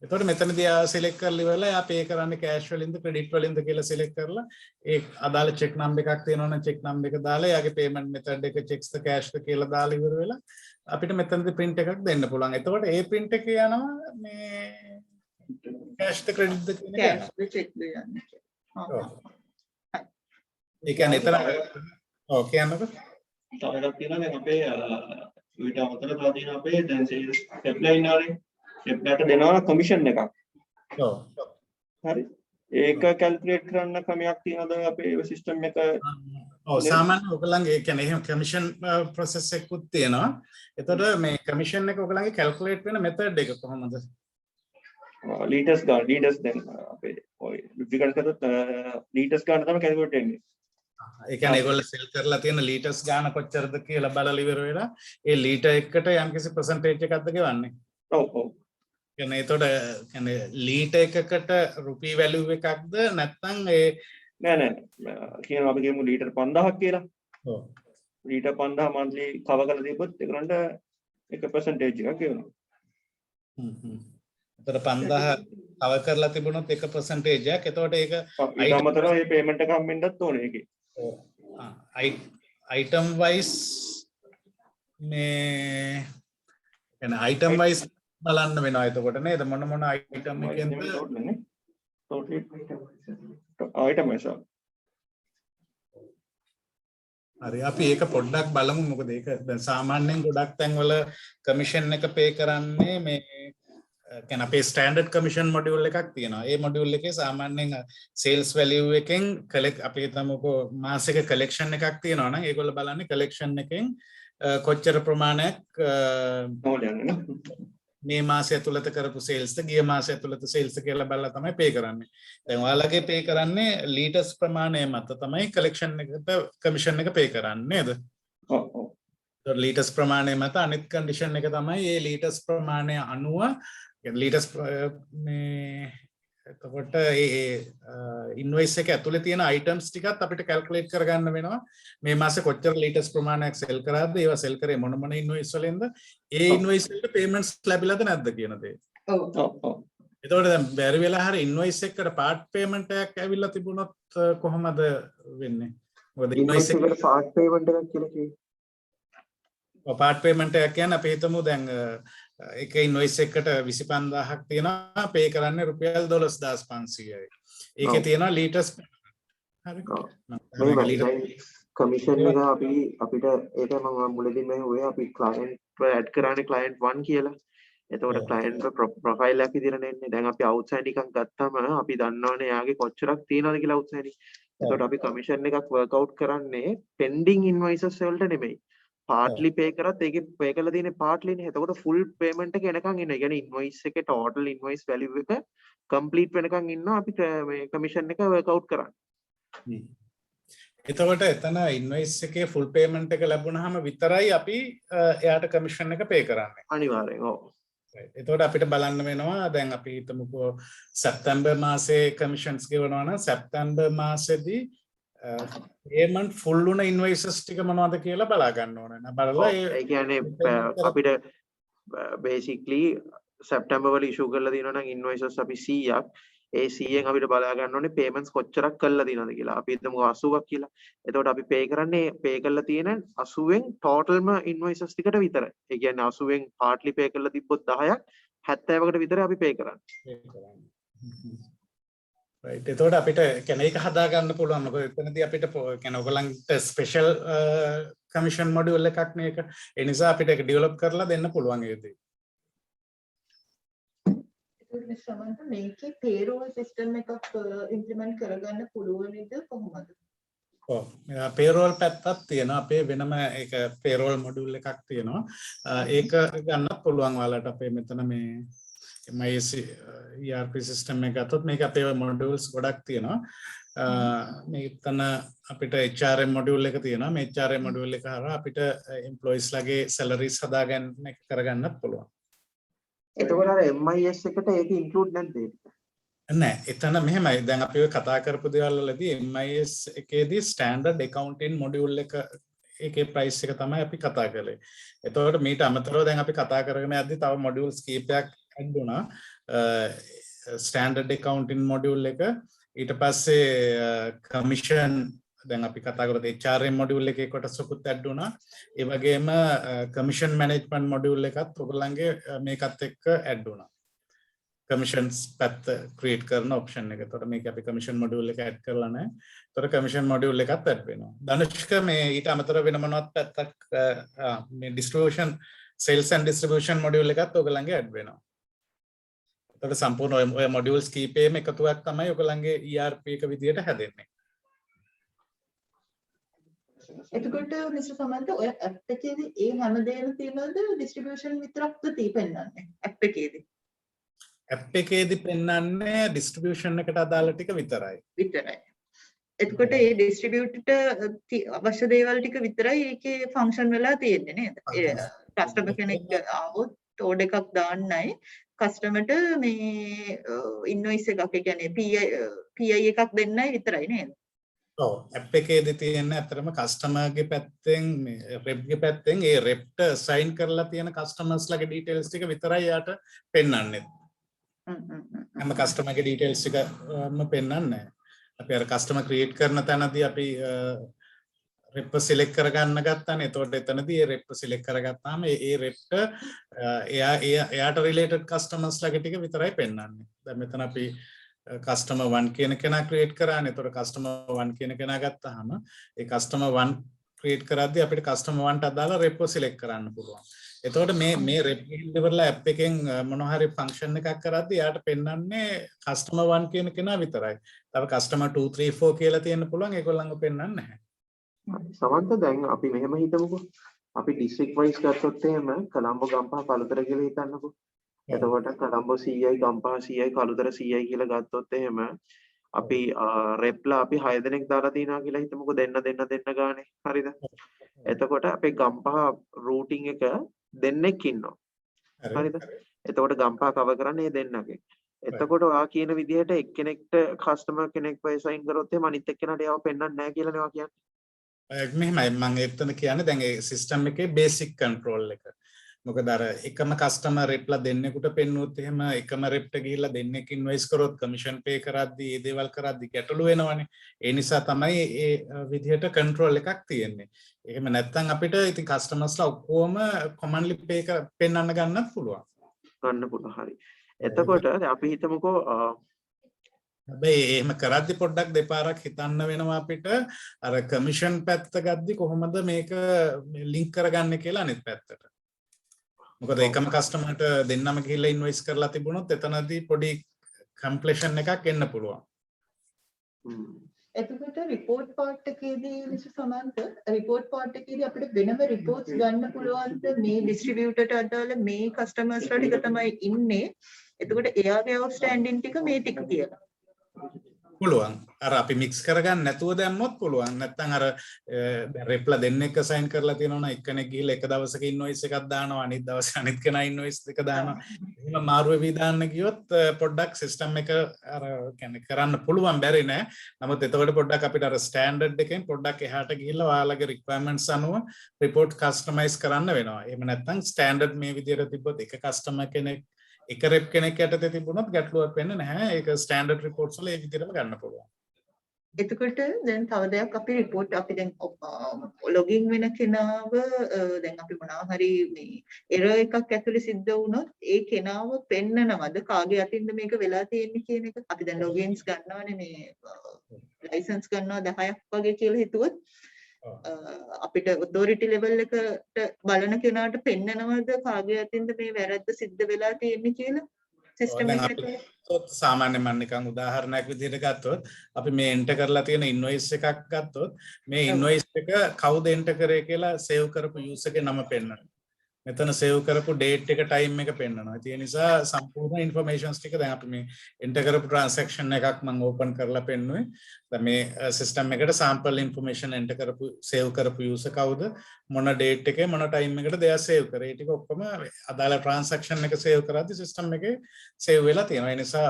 එතකොට මෙතනදී ආ සිලෙක්ට් කරලා ඉවරලා එයා පේ කරන්නේ කෑෂ් වලින්ද ක්‍රෙඩිට් වලින්ද කියලා සිලෙක්ට් කරලා ඒ අදාළ චෙක් නම්බර් එකක් තියෙනවා නම් චෙක් නම්බර් එක දාලා එයාගේ පේමන්ට් මෙතඩ් එක චෙක්ස්ද කෑෂ්ද කියලා දාලා ඉවර වෙලා අපිට මෙතනදී print එකක් දෙන්න පුළුවන්. එතකොට ඒ print එකේ යනවා මේ කෑෂ්ද ක්‍රෙඩිට්ද කියන එක. කෑෂ්ද චෙක්ද යන්නේ. ඒ කියන්නේ එතන ඔව් කියන්නකො. තව එකක් තියෙනවා දැන් අපේ ඊට අමතරව තව තියෙනවා අපේ දැන් සේල්ස් ටෙම්ප්ලේට් ඉන්නවනේ ටෙම්ප්ලේට් දෙනවා කමිෂන් එකක් ඔව් හරි ඒක කැල්කියුලේට් කරන්න ක්‍රමයක් තියෙනවද අපේ සිස්ටම් එක ඔව් සාමාන්‍යයෙන් ඔයගොල්ලන්ගේ ඒ කියන්නේ එහෙම කමිෂන් ප්‍රොසෙස් එකකුත් තියෙනවා එතකොට මේ කමිෂන් එක ඔයගොල්ලන්ගේ කැල්කියුලේට් වෙන මෙතඩ් එක කොහොමද ලීටර්ස් දැන් අපේ ඔය ඩිෆිකල්ට් කරොත් ලීටර්ස් ගන්න තමයි කැල්කියුලේට් වෙන්නේ ඒ කියන්නේ ඒගොල්ලෝ සෙල් කරලා තියෙන ලීටර්ස් ගාන කොච්චරද කියලා බලලා ඉවර වෙලා ඒ ලීටර් එකකට යම්කිසි percentage එකක්ද ගෙවන්නේ ඔව් ඔව් කියන්නේ එතකොට කියන්නේ ලීටර් එකකට රුපී වැලියු එකක්ද නැත්නම් ඒ නෑ කියනවා අපි කියමු ලීටර් 5000ක් කියලා ඔව් ලීටර් 5000 monthly cover කරලා තිබ්බොත් ඒකරන්ට එක percentage එකක් ගෙවනවා එතකොට 5000 cover කරලා තිබුණොත් එක percentage එකක් එතකොට ඒක ඊට අමතරව මේ payment එක හම්බෙන්නත් ඕනේ ඒකේ item wise මේ කියන්නේ item wise බලන්න වෙනවා එතකොට නේද මොන item එකෙන්ද item wise හරි අපි ඒක පොඩ්ඩක් බලමු මොකද ඒක දැන් සාමාන්‍යයෙන් ගොඩක් තැන්වල කමිෂන් එක පේ කරන්නේ මේ කියන්නේ අපේ ස්ටෑන්ඩඩ් කමිෂන් මොඩියුල් එකක් තියෙනවා. ඒ මොඩියුල් එකේ සාමාන්‍යයෙන් සේල්ස් වැලියු එකෙන් අපි හිතමුකෝ මාසික කලෙක්ෂන් එකක් තියෙනවා නම් ඒගොල්ලෝ බලන්නේ කලෙක්ෂන් එකෙන් කොච්චර ප්‍රමාණයක් මේ මාසය ඇතුළත කරපු සේල්ස්ද ගිය මාසය ඇතුළත සේල්ස් කියලා බලලා තමයි පේ කරන්නේ. දැන් ඔයාලගේ පේ කරන්නේ ලීටර්ස් ප්‍රමාණය මත තමයි කලෙක්ෂන් එකට කමිෂන් එක පේ කරන්නේ නේද? ඔව් ඔව්. ලීටර්ස් ප්‍රමාණය මත අනිත් කන්ඩිෂන් එක තමයි මේ ලීටර්ස් ප්‍රමාණය අනුව ලීටර්ස් මේ එතකොට ඒ ඉන්වොයිස් එක ඇතුලේ තියෙන අයිටම්ස් ටිකත් අපිට කැල්කියුලේට් කරගන්න වෙනවා මේ මාසේ කොච්චර ලීටර්ස් ප්‍රමාණයක් සෙල් කරාද ඒවා සෙල් කරේ මොන ඉන්වොයිස් වලින්ද ඒ ඉන්වොයිස් වලට පේමන්ට්ස් ලැබිලාද නැද්ද කියන දේ ඔව් ඔව් එතකොට දැන් බැරි වෙලා හරිය ඉන්වොයිස් එකකට පාර්ට් පේමන්ට් එකක් ඇවිල්ලා තිබුණොත් කොහොමද වෙන්නේ මොකද ඉන්වොයිස් එකට පාර්ට් පේමන්ට් එකක් කියලා කිව්වේ පාර්ට් පේමන්ට් එකක් කියන්නේ අපි හිතමු දැන් එක ඉන්වොයිස් එකකට 25000ක් තියෙනවා පේ කරන්නේ රුපියල් 12500යි. ඒකේ තියෙනවා ලීටර්ස් හරි. කමිෂන් එක අපිට ඒක මම මුලදී මේ ඔය අපි ක්ලයන්ට් ඇඩ් කරන්නේ ක්ලයන්ට් 1 කියලා. එතකොට ක්ලයන්ට් ප්‍රොෆයිල් එකක් විදිහට නෙන්නේ. දැන් අපි අවුට්ස්ටෑන්ඩින් එකක් ගත්තාම අපි දන්නවනේ එයාගේ කොච්චරක් තියෙනවද කියලා අවුට්ස්ටෑන්ඩින්. එතකොට අපි කමිෂන් එකක් වර්ක්අවුට් කරන්නේ පෙන්ඩින් ඉන්වොයිසස් වලට නෙමෙයි. පාර්ට්ලි පේ කරත් ඒකේ පේ කරලා තියෙන්නේ පාර්ට්ලිනේ. එතකොට ෆුල් පේමන්ට් එක එනකන් ඉන්න. ඒ කියන්නේ ඉන්වොයිස් එකේ ටෝටල් ඉන්වොයිස් වැලියු එක කම්ප්ලීට් වෙනකන් ඉන්නවා අපි මේ කමිෂන් එක වර්ක්අවුට් කරන්නේ. එතකොට එතන ඉන්වොයිස් එකේ ෆුල් පේමන්ට් එක ලැබුණාම විතරයි අපි එයාට කමිෂන් එක පේ කරන්නේ. අනිවාර්යෙන් ඔව්. එතකොට අපිට බලන්න වෙනවා දැන් අපි හිතමුකෝ සැප්තැම්බර් මාසේ කමිෂන්ස් ගෙවනවා නම් සැප්තැම්බර් මාසෙදී payment full වුණ invoices ටික මොනවද කියලා බලා ගන්න ඕනේ නේ බලලා ඒ කියන්නේ අපිට basically සැප්තැම්බර් වල issue කරලා තියෙනවා නම් invoices අපි 100ක් ඒ 100න් අපිට බලා ගන්න ඕනේ payments කොච්චරක් කළා තියෙනවද කියලා. අපි හිතමු 80ක් කියලා. එතකොට අපි pay කරන්නේ pay කරලා තියෙන 80න් totalම invoices ටිකට විතරයි. ඒ කියන්නේ 80න් partly pay කරලා තිබ්බොත් 10ක් 70කට විතර අපි pay කරන්නේ. right එතකොට අපිට කියන්නේ ඒක හදා ගන්න පුළුවන්. මොකද එතනදී අපිට කියන්නේ ඔයගලන්ට ස්පෙෂල් කමිෂන් මොඩියුල් එකක් නේ ඒක. ඒ නිසා අපිට ඒක ඩෙවලොප් කරලා දෙන්න පුළුවන් ඒ දේ. ඒක සමන්ත මේකේ payroll system එකක් implement කරගන්න පුළුවන් නේද කොහොමද? ඔව් payroll පැත්තක් තියෙනවා. අපේ වෙනම ඒක payroll මොඩියුල් එකක් තියෙනවා. ඒක ගන්නත් පුළුවන් ඔයාලට අපේ මෙතන මේ MIS ERP system එක ගත්තොත් මේක අපේ modules ගොඩක් තියෙනවා. මෙතන අපිට HRM module එක තියෙනවා. මේ HRM module එක හරහා අපිට employees ලගේ salaries හදාගන්න කරගන්නත් පුළුවන්. එතකොට අර MIS එකට ඒක include නැද්ද? නෑ එතන මෙහෙමයි. දැන් අපි ඔය කතා කරපු දේවල් වලදී MIS එකේදී standard accounting module එක ඒකේ price එක තමයි අපි කතා කරේ. එතකොට මීට අමතරව දැන් අපි කතා කරගෙන යද්දී තව modules කීපයක් add වුණා. standard accounting module එක ඊට පස්සේ commission දැන් අපි කතා කරත් HRM module එකේ කොටසකුත් add වුණා. ඒ වගේම commission management module එකත් ඔයගොල්ලන්ගේ මේකත් එක්ක add වුණා. commissions පැත්ත create කරන option එක. එතකොට මේක අපි commission module එක add කරලා නැහැ. එතකොට commission module එකත් add වෙනවා. ධනුෂ්ක මේ ඊට අමතරව වෙන මොනවත් පැත්තක් මේ distribution sales and distribution module එකත් ඔයගොල්ලන්ගේ add වෙනවා. එතකොට සම්පූර්ණ ඔය modules කීපෙම එකතුවක් තමයි ඔයගොල්ලන්ගේ ERP එක විදියට හැදෙන්නේ. එතකොට මිස්ටර් සමන්ත ඔය ඇප් එකේදී ඒ හැමදේම තියෙනවද distribution විතරක්ද පෙන්නන්නේ ඇප් එකේදී? ඇප් එකේදී පෙන්වන්නේ distribution එකට අදාළ ටික විතරයි. එතකොට ඒ distributor අවශ්‍ය දේවල් ටික විතරයි ඒකේ function වෙලා තියෙන්නේ නේද? customer කෙනෙක් ආවොත් order එකක් දාන්නයි කස්ටමර්ට මේ ඉන්වොයිස් එකක් ඒ කියන්නේ PI එකක් දෙන්නයි විතරයි නේද? ඔව් ඇප් එකේදී තියෙන අතරම කස්ටමර්ගේ පැත්තෙන් මේ රෙප්ගේ පැත්තෙන් ඒ රෙප්ට සයින් කරලා තියෙන කස්ටමර්ස්ලාගේ ඩීටේල්ස් ටික විතරයි යාට පෙන්වන්නේ. හැම කස්ටමර්ගේ ඩීටේල්ස් ටිකම පෙන්වන්නේ නැහැ. අපි අර කස්ටමර් ක්‍රියේට් කරන තැනදී අපි රෙප් සිලෙක්ට් කරගන්න ගත්තානේ. එතකොට එතනදී ඒ රෙප් සිලෙක්ට් කරගත්තාම ඒ රෙප්ට එයාට රිලේටඩ් කස්ටමර්ස් ලාගේ ටික විතරයි පෙන්වන්නේ. දැන් මෙතන අපි කස්ටමර් 1 කියන කෙනා ක්‍රියේට් කරානේ. එතකොට කස්ටමර් 1 කියන කෙනා ගත්තාම ඒ කස්ටමර් 1 ක්‍රියේට් කරද්දී අපිට කස්ටමර් 1ට අදාළ රෙප් සිලෙක්ට් කරන්න පුළුවන්. එතකොට මේ රෙප් ඉවරලා ඇප් එකෙන් මොනවා හරි ෆන්ක්ෂන් එකක් කරද්දී යාට පෙන්වන්නේ කස්ටමර් 1 කියන කෙනා විතරයි. තව කස්ටමර් 2 3 4 කියලා තියෙන්න පුළුවන්. ඒගොල්ලන්ව පෙන්වන්නේ නැහැ. සමන්ත දැන් අපි මෙහෙම හිතමුකෝ. අපි district wise ගත්තොත් එහෙම කොළඹ ගම්පහ කළුතර කියලා හිතන්නකෝ. එතකොට කොළඹ 100යි ගම්පහ 100යි කළුතර 100යි කියලා ගත්තොත් එහෙම අපි රෙප්ලා අපි 6 දෙනෙක් දාලා තියනවා කියලා හිතමුකෝ දෙන්න ගානේ. හරිද? එතකොට අපේ ගම්පහ routing එක දෙන්නෙක් ඉන්නවා. හරිද? එතකොට ගම්පහ කවර් කරන්නේ දෙන්නගේ. එතකොට ඔයා කියන විදිහට එක්කෙනෙක්ට කස්ටමර් කෙනෙක් වෙයිසයින් කරොත් එහෙම අනිත් එක්කෙනාට ඒව පෙන්වන්නේ නැහැ කියලා නේ ඔයා කියන්නේ. මෙහෙමයි මම එතන කියන්නේ දැන් ඒ සිස්ටම් එකේ බේසික් කන්ට්‍රෝල් එක. මොකද අර එකම කස්ටමර් රෙප්ලා දෙන්නෙකුට පෙන්නුවොත් එහෙම එකම රෙප්ට ගිහිල්ලා දෙන්නෙක් ඉන්වොයිස් කරොත් කමිෂන් පේ කරද්දී ඒ දේවල් කරද්දී ගැටලු වෙනවනේ. ඒ නිසා තමයි ඒ විදිහට කන්ට්‍රෝල් එකක් තියෙන්නේ. එහෙම නැත්නම් අපිට ඉතින් කස්ටමර්ස්ලා ඔක්කොම කොමන්ලි පේ පෙන්වන්න ගන්නත් පුළුවන්. හරි. එතකොට අපි හිතමුකෝ හැබැයි එහෙම කරද්දි පොඩ්ඩක් දෙපාරක් හිතන්න වෙනවා අපිට අර කමිෂන් පැත්ත ගද්දි කොහොමද මේක ලින්ක් කරගන්නේ කියලා අනිත් පැත්තට. මොකද එකම කස්ටමර්ට දෙන්නම ගිහිල්ලා ඉන්වොයිස් කරලා තිබුණොත් එතනදී පොඩි කම්ප්ලෙෂන් එකක් එන්න පුළුවන්. එතකොට report part එකේදී මිස්ටර් සමන්ත report part එකේදී අපිට වෙනම reports ගන්න පුළුවන්ද මේ distributor ට අදාළ මේ customers ලා ටික තමයි ඉන්නේ. එතකොට එයාගේ outstanding ටික මේ ටික කියලා. පුළුවන්. අර අපි මික්ස් කරගන්න නැතුව දැම්මොත් පුළුවන්. නැත්නම් අර රෙප්ලා දෙන්නෙක් අසයින් කරලා තියෙනවා නම් එක්කෙනෙක් ගිහලා එක දවසක ඉන්වොයිස් එකක් දානවා අනිත් දවසේ අනිත් කෙනා ඉන්වොයිස් දෙක දානවා. එහෙම මාරු වෙවි දාන්න ගියොත් පොඩ්ඩක් සිස්ටම් එක අර කියන්නේ කරන්න පුළුවන් බැරි නෑ. නමුත් එතකොට පොඩ්ඩක් අපිට අර ස්ටෑන්ඩඩ් එකෙන් පොඩ්ඩක් එහාට ගිහිල්ලා ඔයාලගේ රික්වයර්මන්ට්ස් අනුව රිපෝට් කස්ටමයිස් කරන්න වෙනවා. එහෙම නැත්නම් ස්ටෑන්ඩඩ් මේ විදිහට තිබ්බොත් එක කස්ටමර් කෙනෙක් එක රෙප් කෙනෙක් යටතේ තිබුණොත් ගැටලුවක් වෙන්නේ නැහැ. ඒක ස්ටෑන්ඩඩ් රිපෝට්ස් වල ඒ විදිහටම ගන්න පුළුවන්. එතකොට දැන් තව දෙයක් අපි report අපි දැන් login වෙන කෙනාව දැන් අපි මොනවා හරි මේ error එකක් ඇතුලේ සිද්ධ වුණොත් ඒ කෙනාව පෙන්නනවද කාගේ අතින්ද මේක වෙලා තියෙන්නේ කියන එක අපි දැන් logins ගන්නවනේ මේ license ගන්නවා 10ක් වගේ කියලා හිතුවොත් අපිට authority level එකට බලන කෙනාට පෙන්නනවද කාගේ අතින්ද මේ වැරද්ද සිද්ධ වෙලා තියෙන්නේ කියලා සිස්ටම් එක ඇතුලේ සාමාන්‍ය මම නිකන් උදාහරණයක් විදිහට ගත්තොත් අපි මේ එන්ටර් කරලා තියෙන ඉන්වොයිස් එකක් ගත්තොත් මේ ඉන්වොයිස් එක කවුද එන්ටර් කරේ කියලා සේව් කරපු යූසර් ගේ නම පෙන්නනවා. මෙතන සේව් කරපු ඩේට් එක ටයිම් එක පෙන්නනවා. ඒ නිසා සම්පූර්ණ ඉන්ෆර්මේෂන්ස් ටික දැන් අපි මේ එන්ටර් කරපු ට්‍රාන්සැක්ෂන් එකක් මම ඕපන් කරලා පෙන්නුවේ. දැන් මේ සිස්ටම් එකට සැම්පල් ඉන්ෆර්මේෂන් එන්ටර් කරපු සේව් කරපු යූසර් කවුද මොන ඩේට් එකේ මොන ටයිම් එකකටද එයා සේව් කරේ. ඒ ටික ඔක්කොම අදාළ ට්‍රාන්සැක්ෂන් එක සේව් කරද්දි සිස්ටම් එකේ සේව් වෙලා තියෙනවා. ඒ නිසා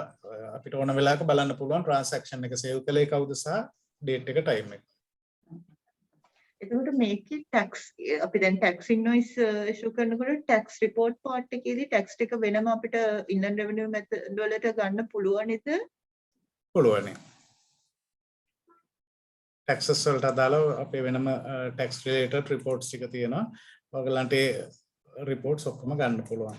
අපිට ඕන වෙලාවක බලන්න පුළුවන් ට්‍රාන්සැක්ෂන් එක සේව් කළේ කවුද සහ ඩේට් එක ටයිම් එක. එතකොට මේකේ tax අපි දැන් tax invoice issue කරනකොට tax report part එකේදී tax ටික වෙනම අපිට Inland Revenue method වලට ගන්න පුළුවන්ද? පුළුවන්. taxes වලට අදාළව අපේ වෙනම tax related reports ටික තියෙනවා. ඔයගලන්ට ඒ reports ඔක්කොම ගන්න පුළුවන්.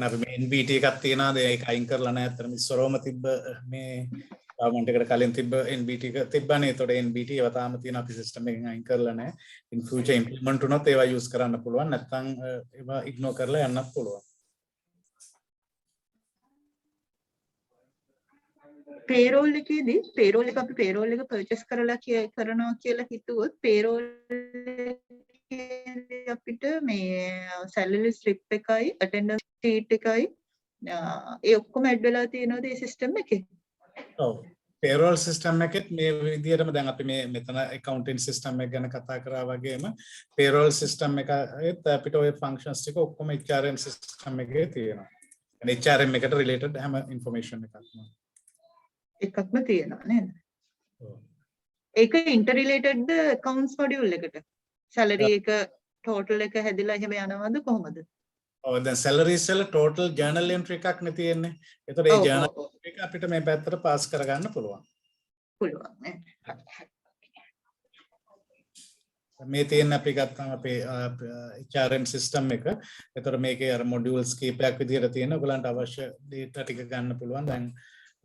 අපි මේ NBT එකක් තියෙනවා ඒක අයින් කරලා නැහැ අතන ඉස්සරවම තිබ්බ මේ ගවර්න්මන්ට් එකට කලින් තිබ්බ NBT එක තිබ්බනේ. ඒතකොට NBT ඒවා තාම තියෙන අපි සිස්ටම් එකෙන් අයින් කරලා නැහැ. in future implement වුණොත් ඒවා use කරන්න පුළුවන්. නැත්නම් ඒවා ignore කරලා යන්නත් පුළුවන්. payroll එකේදී payroll එක අපි payroll එක purchase කරලා කරනවා කියලා හිතුවොත් payroll එකේදී අපිට මේ salary slip එකයි attendance sheet එකයි ඒ ඔක්කොම ඇඩ් වෙලා තියෙනවද මේ සිස්ටම් එකේ? ඔව්. payroll system එකෙත් මේ විදිහටම දැන් අපි මේ මෙතන accounting system එක ගැන කතා කරා වගේම payroll system එකෙත් අපිට ওই functions ටික ඔක්කොම HRM system එකේ තියෙනවා. يعني HRM එකට related හැම information එකක්ම තියෙනවා නේද? ඒක interrelated accounts module එකට. salary එක total එක හැදිලා එහෙම යනවද කොහොමද? ඔව් දැන් salaries වල total journal entry එකක් නේ තියෙන්නේ. ඒතකොට ඒ journal entry එක අපිට මේ පැත්තට pass කරගන්න පුළුවන්. පුළුවන් නේ. මේ තියෙන අපි ගත්තාම අපේ HRM system එක. ඒතකොට මේකේ අර modules කීපයක් විදිහට තියෙන. ඔයගලන්ට අවශ්‍ය data ටික ගන්න පුළුවන්. දැන්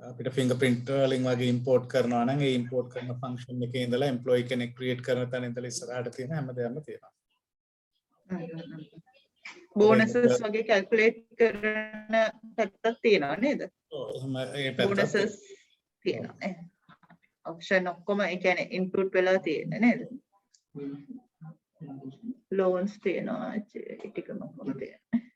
අපිට fingerprint වලින් වගේ import කරනවා නම් ඒ import කරන function එකේ ඉඳලා employee කෙනෙක් create කරන තැන ඉඳලා ඉස්සරහට තියෙන හැමදේම තියෙනවා. bonuses වගේ calculate කරන පැත්තක් තියෙනවා නේද? ඔව් එහෙම ඒ පැත්ත. bonuses තියෙනවා නේ. option ඔක්කොම ඒ කියන්නේ input වෙලා තියෙන්නේ නේද? loans තියෙනවා ඒ ටිකම ඔක්කොම තියෙනවා.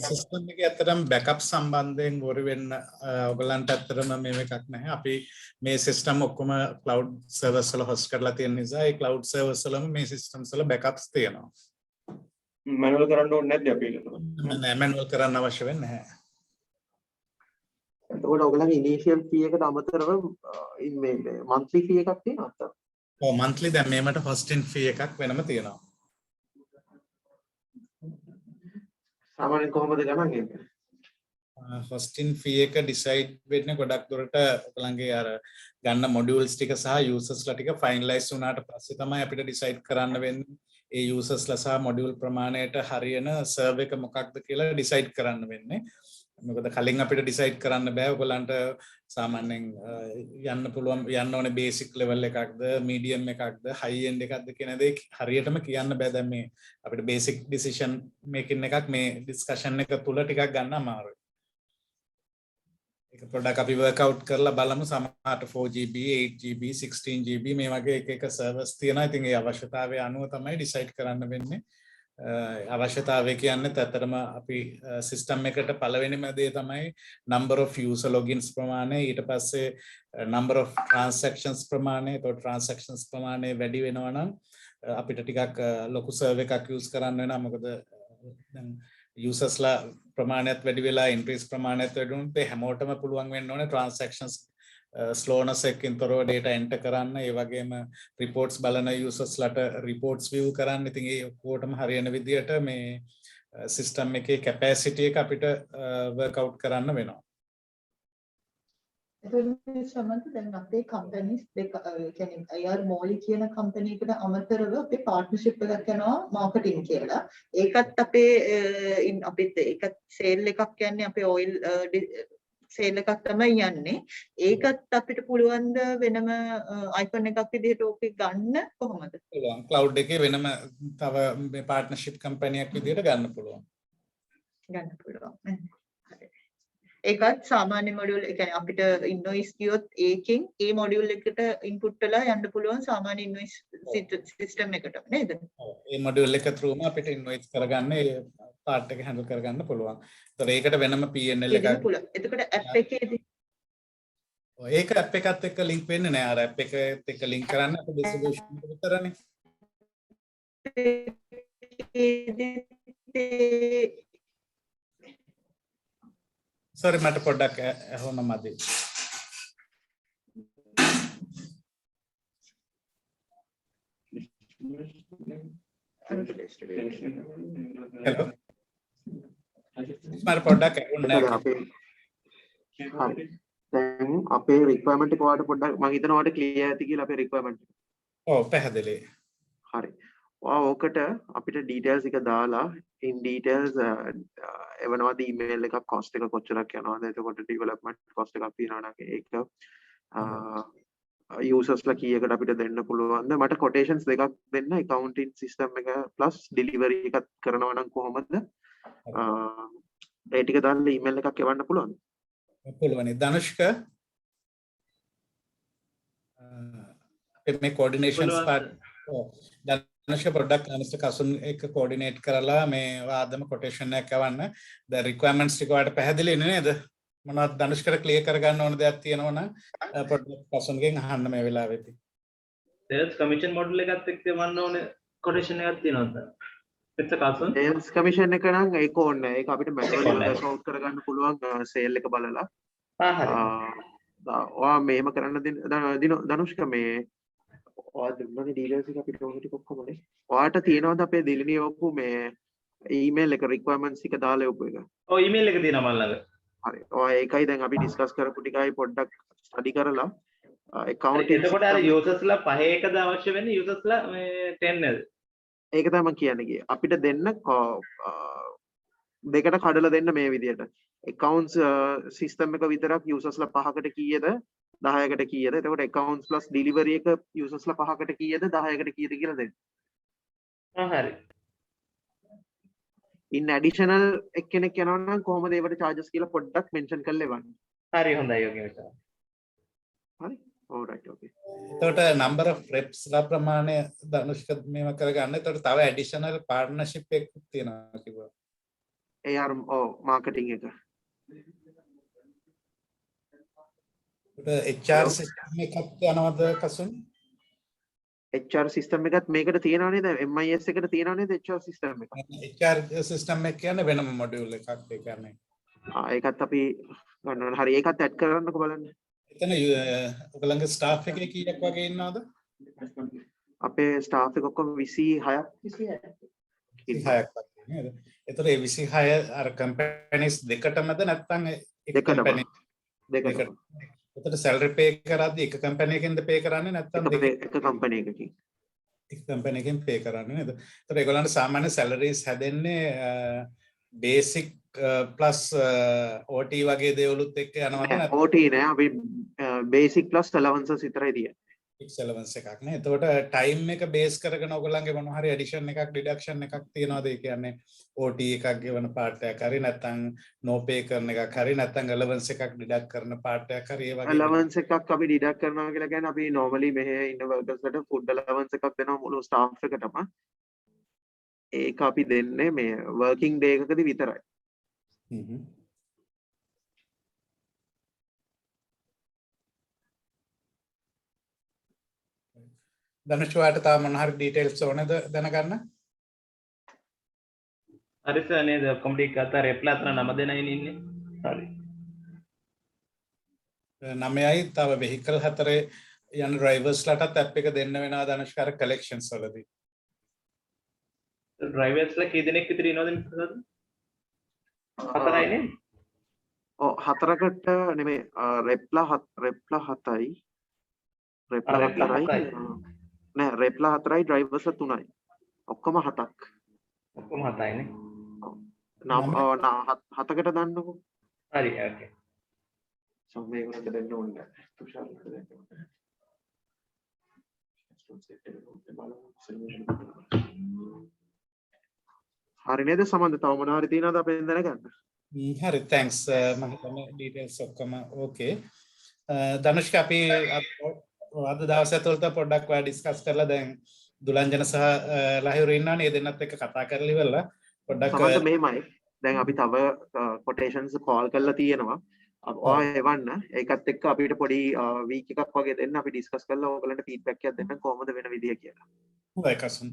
සිස්ටම් එකේ ඇත්තටම බෑකප් සම්බන්ධයෙන් වොරි වෙන්න ඔයගලන්ට ඇත්තටම මේව එකක් නැහැ. අපි මේ සිස්ටම් ඔක්කොම ක්ලවුඩ් සර්වර්ස් වල හොස්ට් කරලා තියෙන නිසා ඒ ක්ලවුඩ් සර්වර්ස් වලම මේ සිස්ටම්ස් වල බෑකප්ස් තියෙනවා. මැනුවල් කරන්න ඕනේ නැද්ද අපි ඒක? නෑ මැනුවල් කරන්න අවශ්‍ය වෙන්නේ නැහැ. එතකොට ඔයගලගේ ඉනිෂියල් fee එකට අමතරව මේ monthly fee එකක් තියෙනවද? ඔව් monthly දැන් මේකට first in fee එකක් වෙනම තියෙනවා. සාමාන්‍යයෙන් කොහොමද ගණන් එන්නේ? first in fee එක decide වෙන්නේ ගොඩක් දුරට ඔයගලන්ගේ අර ගන්න modules ටික සහ users ලා ටික finalize වුණාට පස්සේ තමයි අපිට decide කරන්න වෙන්නේ ඒ users ලා සහ module ප්‍රමාණයට හරියන server එක මොකක්ද කියලා decide කරන්න වෙන්නේ. මොකද කලින් අපිට decide කරන්න බෑ ඔයගලන්ට සාමාන්‍යයෙන් යන්න පුළුවන් යන්න ඕනේ basic level එකක්ද medium එකක්ද high end එකක්ද කියන දේ හරියටම කියන්න බෑ. දැන් මේ අපිට basic decision making එකක් මේ discussion එක තුල ටිකක් ගන්න අමාරුයි. ඒක පොඩ්ඩක් අපි work out කරලා බලමු. සමහරට 4GB 8GB 16GB මේ වගේ එක servers තියෙනවා. ඉතින් ඒ අවශ්‍යතාවය අනුව තමයි decide කරන්න වෙන්නේ. අවශ්‍යතාවය කියන්නේ ඇත්තටම අපි සිස්ටම් එකට පළවෙනිම දේ තමයි number of user logins ප්‍රමාණය, ඊට පස්සේ number of transactions ප්‍රමාණය. ඒතකොට transactions ප්‍රමාණය වැඩි වෙනවා නම් අපිට ටිකක් ලොකු සර්වර් එකක් යූස් කරන්න වෙනවා මොකද දැන් යූසර්ස්ලා ප්‍රමාණයත් වැඩි වෙලා ඉන්ක්‍රීස් ප්‍රමාණයත් වැඩි වුණොත් ඒ හැමෝටම පුළුවන් වෙන්න ඕනේ ට්‍රාන්සැක්ෂන්ස් ස්ලෝනස් එකකින් තොරව data enter කරන්න ඒ වගේම reports බලන යූසර්ස්ලාට reports view කරන්න ඉතින් ඒ ඔක්කොටම හරියන විදියට මේ සිස්ටම් එකේ කැපැසිටි එක අපිට work out කරන්න වෙනවා. එතකොට සමන්ත දැන් අපේ කම්පැනිස් දෙක කියන්නේ අයර් මෝලි කියන කම්පැනි එකට අමතරව අපේ පාර්ට්නර්ෂිප් එකක් යනවා මාකටිං කියලා. ඒකත් අපේ අපිත් ඒකත් සේල් එකක් කියන්නේ අපේ ඔයිල් සේල් එකක් තමයි යන්නේ. ඒකත් අපිට පුළුවන් ද වෙනම අයිකන් එකක් විදිහට ඕකේ ගන්න කොහොමද? පුළුවන්. cloud එකේ වෙනම තව මේ පාර්ට්නර්ෂිප් කම්පැනියක් විදිහට ගන්න පුළුවන්. ගන්න පුළුවන්. හරි. ඒකත් සාමාන්‍ය මොඩියුල් ඒ කියන්නේ අපිට ඉන්වොයිස් කියොත් ඒකෙන් ඒ මොඩියුල් එකට ඉන්පුට් වෙලා යන්න පුළුවන් සාමාන්‍ය ඉන්වොයිස් සිස්ටම් එකට නේද? ඔව්. ඒ මොඩියුල් එක through අපිට ඉන්වොයිස් කරගන්න ඒ පාර්ට් එක හැන්ඩල් කරගන්න පුළුවන්. ඒතර ඒකට වෙනම PNL එකක් පුළුවන්. එතකොට ඇප් එකේදී ඒක ඇප් එකත් එක්ක ලින්ක් වෙන්නේ නැහැ. අර ඇප් එකත් එක්ක ලින්ක් කරන්න අපේ ඩිස්ට්‍රිබියුෂන් එක විතරනේ. සෝරි මට පොඩ්ඩක් ඇහුණ මදි. හෙලෝ. මට පොඩ්ඩක් ඇහුණ නැහැ. හරි. දැන් අපේ රික්වයර්මන්ට් එක වාට පොඩ්ඩක් මම හිතනවා වාට ක්ලියර් ඇති කියලා අපේ රික්වයර්මන්ට් එක. ඔව් පැහැදිලි. හරි. ඔයා ඕකට අපිට ඩීටේල්ස් එක දාලා in details එවනවාද ඊමේල් එකක් cost එක කොච්චරක් යනවද එතකොට development cost එකක් තියෙනවා නම් ඒක users ලා කීයකට අපිට දෙන්න පුළුවන්ද මට quotations දෙකක් දෙන්න accounting system එක plus delivery එකක් කරනවා නම් කොහොමද ඒ ටික දාලා ඊමේල් එකක් එවන්න පුළුවන්ද පුළුවනි ධනුෂ්ක මේ coordinations part ධනුෂ්ක පොඩ්ඩක් මිස්ටර් කසුන් එක්ක coordinate කරලා මේ ආදම quotation එකක් යවන්න the requirements ටික වලට පැහැදිලි නේද මොනවද ධනුෂ්කට ක්ලියර් කරගන්න ඕන දෙයක් තියෙනවා නම් පොඩ්ඩක් කසුන්ගෙන් අහන්න මේ වෙලාවේදී sales commission model එකත් එක්ක යවන්න ඕනේ quotation එකක් තියෙනවද මිස්ටර් කසුන් sales commission එක නම් ඒක ඕනේ ඒක අපිට manually work out කරගන්න පුළුවන් sale එක බලලා හරි ඔයා මේම කරන්න ධනුෂ්ක මේ ඔයා දුන්නනේ ඩීලර්ස් එක අපිට ඕන ටික ඔක්කොම නේ ඔයාට තියෙනවද අපේ දිලිනියෝපු මේ ඊමේල් එක රික්වයර්මන්ට්ස් එක දාලා යවපු එක ඔව් ඊමේල් එක තියෙනවා මල් ළඟ හරි ඔයා ඒකයි දැන් අපි ඩිස්කස් කරපු ටිකයි පොඩ්ඩක් ස්ටඩි කරලා accounting එතකොට අර users ලා පහ එකද අවශ්‍ය වෙන්නේ users ලා මේ 10 නේද ඒක තමයි මම කියන්නේ ගියේ අපිට දෙන්න දෙකට කඩලා දෙන්න මේ විදියට accounts system එක විතරක් users ලා පහකට කීයද 10කට කීයද එතකොට accounts plus delivery එක users ලා පහකට කීයද 10කට කීයද කියලා දෙන්න. හරි. in additional එක්කෙනෙක් යනවා නම් කොහොමද ඒවට charges කියලා පොඩ්ඩක් mention කරලා එවන්න. හරි හොඳයි ඔකේ මචං. හරි. all right okay. එතකොට number of reps ලා ප්‍රමාණය ධනුෂ්ක මේව කරගන්න. එතකොට තව additional partnership එකක් තියෙනවා කිව්වා. ඒ අර marketing එක. HR system එකක් යනවද කසුන්? HR system එකත් මේකට තියෙනව නේද? MIS එකට තියෙනව නේද HR system එක? HR system එක කියන්නේ වෙනම module එකක් ඒ කියන්නේ. ඒකත් අපි ගන්නවා. හරි ඒකත් add කරන්නකො බලන්න. එතන ඔයගලගේ staff එකේ කීයක් වගේ ඉන්නවද? අපේ staff එක ඔක්කොම 26ක් 26ක් වගේ නේද? එතකොට මේ 26 අර companies දෙකටමද නැත්නම් එක company දෙකට. එතකොට salary pay කරද්දී එක company එකෙන්ද pay කරන්නේ නැත්නම් එක company එකකින්. එක company එකෙන් pay කරන්නේ නේද? එතකොට ඒගොල්ලන්ට සාමාන්‍ය salaries හැදෙන්නේ basic plus OT වගේ දේවලුත් එක්ක යනවද නැත්නම් OT නෑ අපි basic plus allowances විතරයි තියෙන්නේ. fixed allowance එකක් නේ. එතකොට time එක base කරගෙන ඔයගොල්ලන්ගේ මොන හරි addition එකක් deduction එකක් තියනවාද? ඒ කියන්නේ OT එකක් ගෙවන part එකක් හරි නැත්නම් no pay කරන එකක් හරි නැත්නම් allowance එකක් deduct කරන part එකක් හරි ඒ වගේ allowance එකක් අපි deduct කරනවා කියලා කියන්නේ අපි normally මෙහෙ ඉන්න workers ලට food allowance එකක් දෙනවා මුළු staff එකටම. ඒක අපි දෙන්නේ මේ working day එකකදී විතරයි. ධනුෂ් වාට තා මොන හරි ඩීටේල්ස් ඕනද දැනගන්න? හරි සර් නේද ඔක්කොම ටික අතර රෙප්ලා අතර 9 දෙනා ඉන්නේ. හරි. 9යි තව වෙහිකල් 4 යන ඩ්‍රයිවර්ස්ලාටත් ඇප් එක දෙන්න වෙනවා ධනුෂ් කාර කලෙක්ෂන්ස් වලදී. ඩ්‍රයිවර්ස්ලා කී දෙනෙක් විතර ඉනවද මිස්ටර්? 4යි නේ? ඔව් 4කට නෙමෙයි රෙප්ලා 7යි රෙප්ලා 4යි නෑ රෙප්ලා 4යි ඩ්‍රයිවර්ස්ලා 3යි ඔක්කොම 7ක් ඔක්කොම 7යි නේ. නම් 7කට දාන්නකෝ. හරි ඕකේ. සම්මේලනයට දෙන්න ඕනේ. තුෂාරට දෙන්න ඕනේ. හරි නේද සමන්ද තව මොනවා හරි තියෙනවද අපෙන් දැනගන්න? හරි තැන්ක්ස් මම හිතන්නේ ඩීටේල්ස් ඔක්කොම ඕකේ. ධනුෂ් අපි අද දවසේ තුලට පොඩ්ඩක් ඔයා ඩිස්කස් කරලා දැන් දුලංජන සහ ලහිරු ඉන්නවනේ ඒ දෙන්නත් එක්ක කතා කරලා ඉවරලා පොඩ්ඩක් සමන්ද මෙහෙමයි. දැන් අපි තව කොටේෂන්ස් කෝල් කරලා තියෙනවා. ඔය එවන්න ඒකත් එක්ක අපිට පොඩි වීක් එකක් වගේ දෙන්න අපි ඩිස්කස් කරලා ඕගලන්ට ෆීඩ්බැක් එකක් දෙන්න කොහොමද වෙන විදිය කියලා. හොඳයි කසන්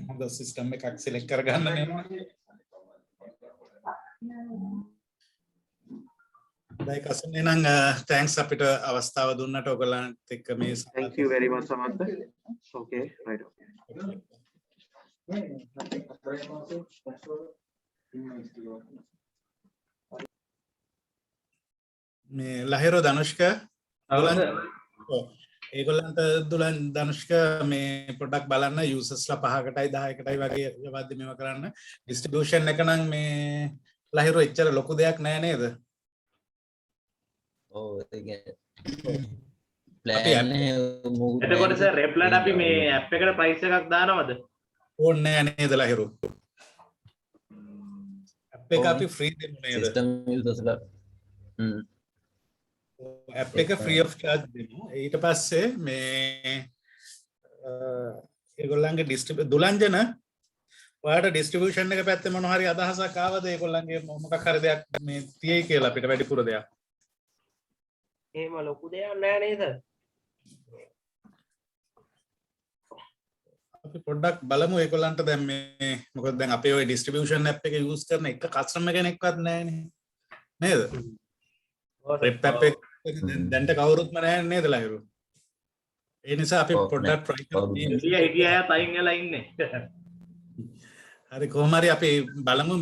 හොඳ සිස්ටම් එකක් සිලෙක්ට් කරගන්න වෙනවා. හොඳයි කසන් එහෙනම් තෑන්ක්ස් අපිට අවස්ථාව දුන්නට ඔයගලන්ට එක්ක මේ thank you very much සමන්ත. okay right okay. මේ ලහිරු ධනුෂ්ක ඒගොල්ලන්ට දුලන් ධනුෂ්ක මේ පොඩ්ඩක් බලන්න යූසර්ස්ලා 5කටයි 10කටයි වගේ යවද්දි මේව කරන්න ඩිස්ට්‍රිබියුෂන් එක නම් මේ ලහිරු එච්චර ලොකු දෙයක් නෑ නේද? ඔව් ඒක ප්ලෑන් එතකොට සර් රෙප්ලාට අපි මේ ඇප් එකට ප්‍රයිස් එකක් දානවද? ඕනේ නෑ නේද ලහිරු? ඇප් එක අපි ෆ්‍රී දෙමු නේද? සිස්ටම් යූසර්ස්ලා ඇප් එක ෆ්‍රී ඔෆ් චාර්ජ් දෙමු. ඊට පස්සේ මේ ඒගොල්ලන්ගේ දුලංජන ඔයාලට ඩිස්ට්‍රිබියුෂන් එක පැත්තේ මොන හරි අදහසක් ආවද ඒගොල්ලන්ගේ මොකක් හරි දෙයක් මේ තියෙයි කියලා අපිට වැඩිපුර දෙයක්? එහෙම ලොකු දෙයක් නෑ නේද? අපි පොඩ්ඩක් බලමු ඒගොල්ලන්ට දැන් මේ මොකද දැන් අපේ ওই ඩිස්ට්‍රිබියුෂන් ඇප් එක යූස් කරන එක කස්ටමර් කෙනෙක්වත් නැහැනේ. නේද? රෙප් ඇප් එක දැන්ට කවුරුත්ම නැහැ නේද ලහිරු? ඒ නිසා අපි පොඩ්ඩක් try කරමු. හිටිය අය තයින් වෙලා ඉන්නේ. හරි කොහොම හරි අපි බලමු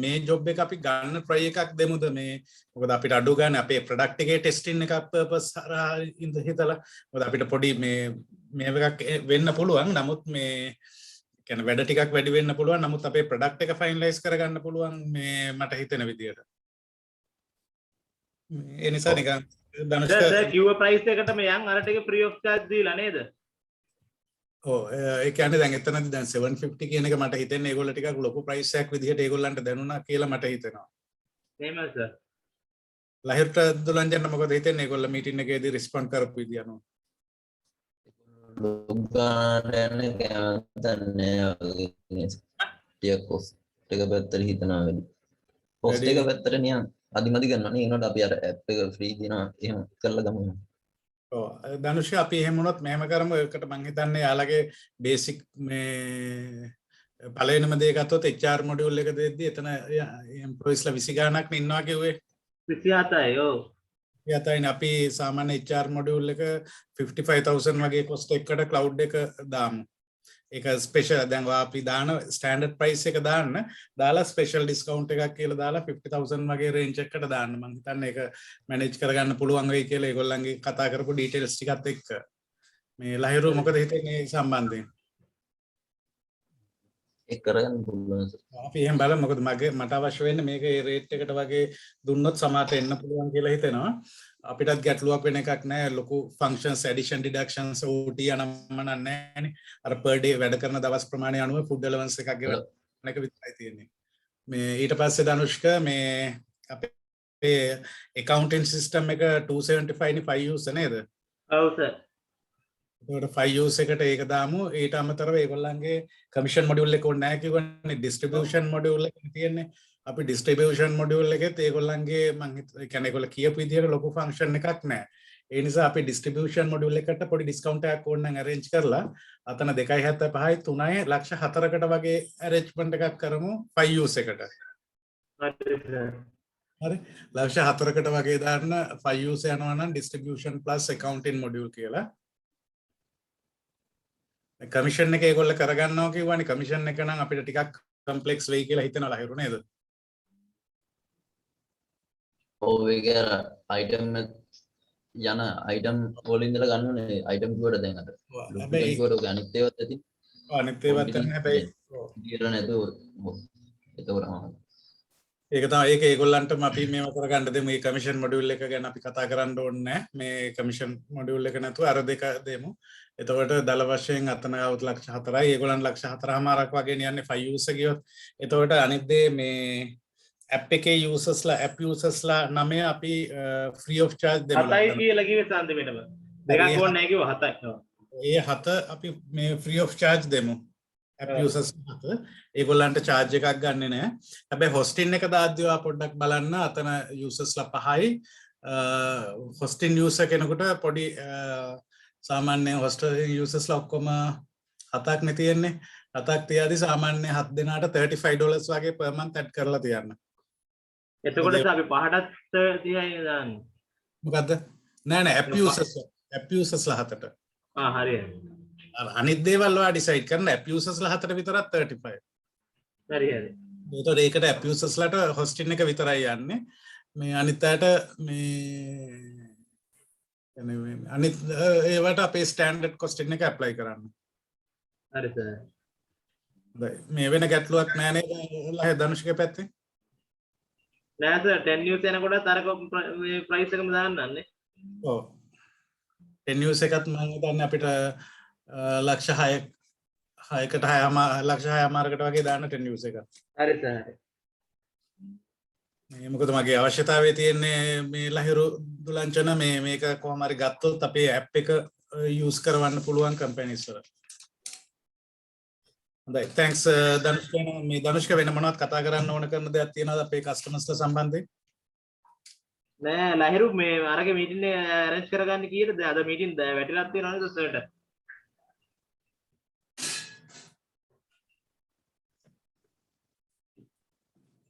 මේ ජොබ් එක අපි ගන්න try එකක් දෙමුද මේ මොකද අපිට අඩු ගන්න අපේ ප්‍රොඩක්ට් එකේ ටෙස්ටිං එකක් පර්පස් හරහා හිතලා මොකද අපිට පොඩි මේ එකක් වෙන්න පුළුවන් නමුත් මේ කියන්නේ වැඩ ටිකක් වැඩි වෙන්න පුළුවන් නමුත් අපේ ප්‍රොඩක්ට් එක ෆයිනලයිස් කරගන්න පුළුවන් මේ මට හිතෙන විදියට. ඒ නිසා නිකන් ධනුෂ්ක සර් කිව්ව ප්‍රයිස් එකට මේ යන් අර ටික ෆ්‍රී ඔෆ් චාර්ජ් දීලා නේද? ඔව් ඒ කියන්නේ දැන් එතනදී දැන් 750 කියන එක මට හිතෙන්නේ ඒගොල්ලෝ ටිකක් ලොකු ප්‍රයිස් එකක් විදිහට ඒගොල්ලන්ට දැනුණා කියලා මට හිතෙනවා. එහෙමයි සර්. ලහිරුට දුලංජන මොකද හිතෙන්නේ ඒගොල්ලෝ මීටින් එකේදී රිස්පොන්ඩ් කරපු විදිය අනුව? ලොග්ගාට යන කැමතන්නේ ටික කොස්ට් එක පැත්තට හිතනවා වැඩි. කොස්ට් එක පැත්තට නියම් අදිමදි කරනවා නේ ඒනොට අපි අර ඇප් එක ෆ්‍රී දිනවා එහෙම කරලා ගමු. ඔව් ධනුෂ් අපි එහෙම වුණොත් මෙහෙම කරමු ඒකට මං හිතන්නේ යාළගේ බේසික් මේ පළවෙනිම දේ ගත්තොත් HR මොඩියුල් එක දෙද්දී එතන එම්ප්ලොයිස්ලා 20 ගාණක් ඉන්නවා කිව්වේ 27යි ඔව්. 27යිනේ අපි සාමාන්‍ය HR මොඩියුල් එක 55000 වගේ කොස්ට් එකකට ක්ලවුඩ් එක දාමු. ඒක ස්පෙෂල් දැන් අපි දාන ස්ටෑන්ඩඩ් ප්‍රයිස් එක දාන්න දාලා ස්පෙෂල් ඩිස්කවුන්ට් එකක් කියලා දාලා 50000 වගේ රේන්ජ් එකකට දාන්න මම හිතන්නේ ඒක මැනේජ් කරගන්න පුළුවන් වෙයි කියලා ඒගොල්ලන්ගේ කතා කරපු ඩීටේල්ස් ටිකත් එක්ක මේ ලහිරු මොකද හිතන්නේ සම්බන්ධයෙන් ඒක කරගන්න පුළුවන්. අපි එහෙම බලමු මොකද මට අවශ්‍ය වෙන්නේ මේක ඒ රේට් එකට වගේ දුන්නොත් සමාත එන්න පුළුවන් කියලා හිතෙනවා. අපිටත් ගැටලුවක් වෙන එකක් නැහැ ලොකු ෆන්ක්ෂන්ස් ඇඩිෂන් ඩිඩක්ෂන්ස් OT අනම්මන නැහැනේ. අර per day වැඩ කරන දවස් ප්‍රමාණය අනුව ෆුඩ් ඇලවන්ස් එකක් ගෙවන එක විතරයි තියෙන්නේ. මේ ඊට පස්සේ ධනුෂ්ක මේ අපේ accounting system එක 275 නේ 5 user නේද? ඔව් සර්. ඒකට 5 user එකට ඒක දාමු. ඊට අමතරව ඒගොල්ලන්ගේ commission module එක ඕනේ නැහැ කිව්වනේ distribution module එක තියෙන්නේ. අපි distribution module එකෙත් ඒගොල්ලන්ගේ මම කියන්නේ ඒගොල්ලෝ කියපු විදිහට ලොකු ෆන්ක්ෂන් එකක් නැහැ. ඒ නිසා අපි ඩිස්ට්‍රිබියුෂන් මොඩියුල් එකට පොඩි ඩිස්කවුන්ට් එකක් ඕන නම් arrange කරලා අතන 2.75යි 3යි ලක්ෂ 4කට වගේ arrangement එකක් කරමු 5 use එකට. හරි ලක්ෂ 4කට වගේ දාන්න 5 use යනවා නම් distribution plus accounting module කියලා. කමිෂන් එක ඒගොල්ල කරගන්නවා කියවනේ කමිෂන් එක නම් අපිට ටිකක් කම්ප්ලෙක්ස් වෙයි කියලා හිතනවා ලහිරු නේද? ඔව් ඒක අයිටම් යන අයිටම් වලින් ඉඳලා ගන්න ඕනේ අයිටම් කිව්වට දැන් අර හැබැයි කිව්වට ඔක අනිත් ඒවාත් ඇති අනිත් ඒවාත් තමයි හැබැයි ඉතින් නැතුව ඒක තමයි ඒක ඒගොල්ලන්ටම අපි මේව කරගන්න දෙමු මේ කමිෂන් මොඩියුල් එක ගැන අපි කතා කරන්න ඕනේ නැහැ මේ කමිෂන් මොඩියුල් එක නැතුව අර දෙක දෙමු එතකොට දල වශයෙන් අතන આવුත් ලක්ෂ 4යි ඒගොල්ලන් ලක්ෂ 4මාරක් වගේ යන්නේ 5 user ගියොත් එතකොට අනිත් දේ මේ app එකේ usersලා app usersලා 9 අපි free of charge දෙමු 7යි කියලා කිව්වේ සාන්ති වෙනම දෙකක් ඕනේ නැහැ කිව්වා 7යි ඒ 7 අපි මේ free of charge දෙමු app users ඒගොල්ලන්ට charge එකක් ගන්නෙ නෑ හැබැයි hosting එක දාද්දී ඔයා පොඩ්ඩක් බලන්න අතන usersලා 5යි hosting user කෙනෙකුට පොඩි සාමාන්‍ය hosting usersලා ඔක්කොම 7ක් නේ තියෙන්නේ 7ක් තියාදී සාමාන්‍ය 7 දෙනාට $35 වගේ per month add කරලා තියන්න එතකොට අපි 5ටත් 30යි දාන්නේ මොකද්ද නෑ app usersලා 7ට හරි අනිත් දේවල් ඔයා ඩිසයිඩ් කරන්න app usersලා 7ට විතරක් 35 හරි හරි ඒතකොට ඒකට app usersලාට hosting එක විතරයි යන්නේ මේ අනිත් අයට මේ අනිත් ඒවට අපේ ස්ටෑන්ඩඩ් costing එක apply කරන්න හරි සර් මේ වෙන ගැටලුවක් නෑ නේද ධනුෂ්ගේ පැත්තේ නෑ සර් 10 news යනකොට අර මේ price එකම දාන්නන්නේ ඔව් 10 news එකත් මම හිතන්නේ අපිට ලක්ෂ 6කට 6මාරකට වගේ දාන්න 10 news එක හරි සර් මේ මොකද මගේ අවශ්‍යතාවය තියෙන්නේ මේ ලහිරු දුලංචන මේක කොහොම හරි ගත්තොත් අපේ app එක use කරවන්න පුළුවන් companies වල හොඳයි thanks ධනුෂ්ක මේ ධනුෂ්ක වෙන මොනවද කතා කරන්න ඕන කරන දේවල් තියෙනවද අපේ customers සම්බන්ධයෙන් නෑ ලහිරු මේ අරගේ මීටින් එක arrange කරගන්න කීයද අද මීටින් වැටිලා තියෙනවද සර්ට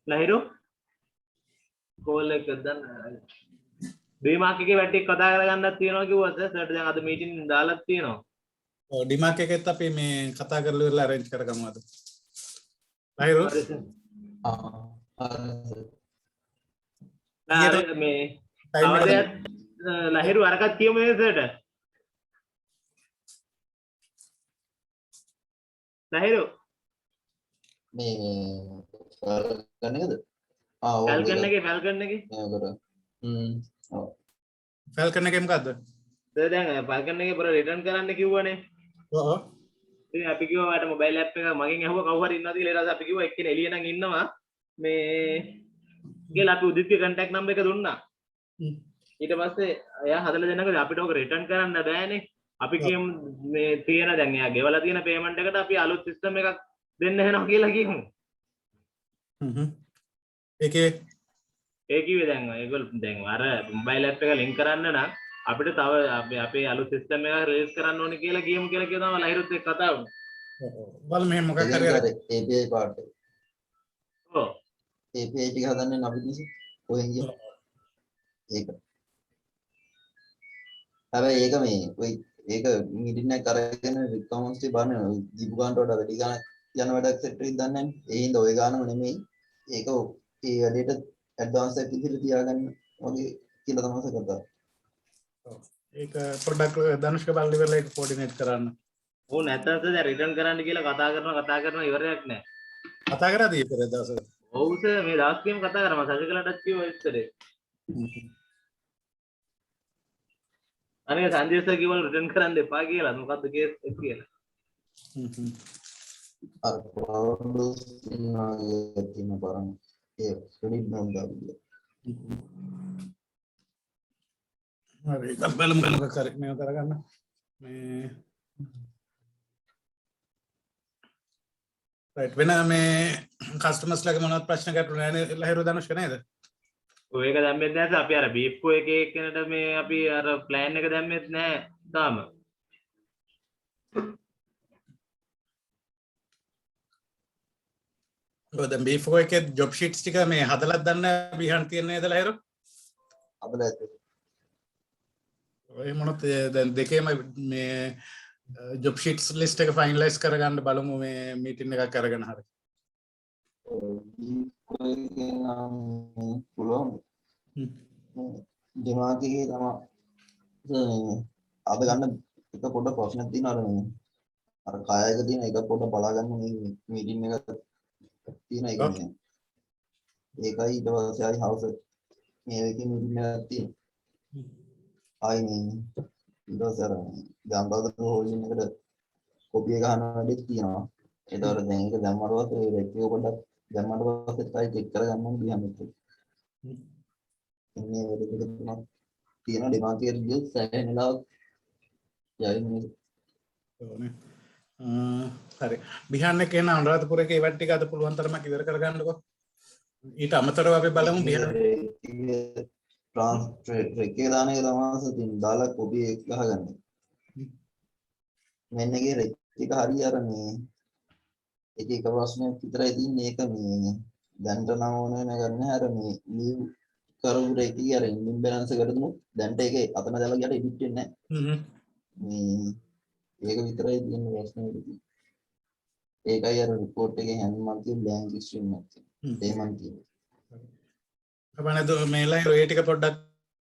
ලහිරු කෝල් එක දැන් ඩිමාක් එකේ වැටි කතා කරගන්නත් තියෙනවා කිව්වද සර්ට දැන් අද මීටින් දාලා තියෙනවා ඔව් ඩිමාක් එකෙත් අපි මේ කතා කරලා ඉවරලා arrange කරගමු අද ලහිරු මේ අවදයක් ලහිරු අරකට කියමු නේද සර්ට ලහිරු මේ ෆල්කන් එකද ෆල්කන් එකේ ෆල්කන් එකේ මොකද්ද දැන් ෆල්කන් එකේ පොර රිටර්න් කරන්න කිව්වනේ ඔව් ඉතින් අපි කිව්වා ඔයාලට මොබයිල් ඇප් එක මගෙන් ඇහුවා කවුරු හරි ඉන්නවද කියලා ඊට පස්සේ අපි කිව්වා එක්කෙනා එළිය නම් ඉන්නවා මේ කියලා අපි උදිත්ගේ contact number එක දුන්නා ඊට පස්සේ එයා හදලා දෙන්නකෝ අපිට ඕක රිටර්න් කරන්න බෑනේ අපි කියමු මේ තියෙන දැන් එයා ගෙවලා තියෙන පේමන්ට් එකට අපි අලුත් සිස්ටම් එකක් දෙන්න වෙනවා කියලා කියමු ඒකේ ඒ කිව්වේ දැන් ඒගොල්ලෝ දැන් අර මොබයිල් ඇප් එක ලින්ක් කරන්න නම් අපිට තව අපේ අලුත් සිස්ටම් එකක් රිලීස් කරන්න ඕනේ කියලා කියමු කියලා කියනවා ලහිරුත් එක්ක කතා වුණා බල මෙහෙම මොකක් හරි API part ඔව් API ටික හදන්නේ අපි කිසි කොහෙන් ගියා ඒක හැබැයි ඒක මේ ඔය ඒක මීටින් එක කරගෙන රික්වයර්මන්ට්ස් ටික බලන්න දීපු ගන්නට වඩා වැඩි ගාණක් යන වැඩක් සෙට් එකක් දන්නේ නැහැ ඒ හින්දා ඔය ගානම නෙමෙයි ඒක ඒ වැඩේට ඇඩ්වාන්ස් එකක් විදිහට තියාගන්න වගේ කියලා තමයි කරලා ඒක පොඩ්ඩක් ධනුෂ්ක බලන්න ඉවරලා ඒක කෝඩිනේට් කරන්න ඕ නැත්නම් දැන් රිටර්න් කරන්න කියලා කතා කරනවා ඉවරයක් නැහැ කතා කරාද ඊපෙර දවසේ ඔව් සර් මේ දවස් කීම කතා කරා මම සජිකලටත් කිව්වා ඉස්සරේ අනේ සංජය සර් කිව්වලු රිටර්න් කරන්න එපා කියලා මොකද්ද කේස් එක කියලා අර ප්‍රොඩ්යුස් ඉන්න බලන්න ඒ ක්‍රෙඩිට් නෝන්දා හරි බලමු මොකක් හරි මේව කරගන්න මේ රයිට් වෙන මේ කස්ටමර්ස් ලගේ මොනවද ප්‍රශ්න ගැටලු නැහැ ලහිරු ධනුෂ්ක නේද ඔය එක දැම්මෙත් නැහැ සර්. අපි අර බීප්කෝ එකේ එක්කෙනට මේ අපි අර ප්ලෑන් එක දැම්මෙත් නැහැ තාම. ඔය දැන් B4 එකේ ජොබ් ෂීට්ස් ටික මේ හදලා දන්න බිහන් තියෙන නේද ලහිරු? අපල ඇත ඔය මොනොත් දැන් දෙකේම මේ ජොබ් ෂීට්ස් ලිස්ට් එක ෆයිනලයිස් කරගන්න බලමු මේ මීටින් එකක් අරගෙන හරි. පුළුවන් දෙමාගේ තම අද ගන්න එක පොඩ ප්‍රශ්නයක් තියෙනවා අර කායයක තියෙන එක පොඩ බලාගන්න මේ මීටින් එක තියෙන එක නේ. ඒකයි ඊට පස්සේ ආයි හවුස් මේ එකේ මීටින් එකක් තියෙනවා. ආයි මේ ඊට පස්සේ අර ගම්බද හෝල්ඩින් එකට කොපි එක ගන්න වැඩක් තියෙනවා. ඒතකොට දැන් ඒක දැම්මට පස්සේ ඒ රෙක්ටියෝ පොඩ්ඩක් දැම්මට පස්සේ ආයි චෙක් කරගන්න ඕනේ බිහමත්. ඉන්නේ වැඩ දෙක තුනක් තියෙන ඩිමාන්ඩ් එක ගියොත් සෑහෙනලා යයිනේ. ඕනේ. හරි. බිහන් එකේ න අනුරාධපුර එකේ ඉවත් ටික අද පුළුවන් තරමක් ඉවර කරගන්නකො. ඊට අමතරව අපි බලමු බිහන් ට්‍රාන්ස්ෆර් එකේ දාන එක තමයි තින් දාලා කොපි එක ගහගන්න. මෙන්න එකේ රෙක් එක හරිය අර මේ එක ප්‍රශ්නයක් විතරයි තියෙන්නේ ඒක මේ දැන්ට නම් ඕනේ නැගන්න අර මේ ලීව් කරපු රෙකේ අර ඉම්බැලන්ස් එකට දුන්නු දැන්ට ඒකේ අතන දාලා ගියට එඩිට් වෙන්නේ නැහැ. මේ ඒක විතරයි තියෙන ප්‍රශ්නේ ඉතින්. ඒකයි අර report එකේ හැමෝම තියෙන blank string එකක් තියෙනවා. ඒ මන් තියෙනවා. අපනද මේලා ඒ ටික පොඩ්ඩක්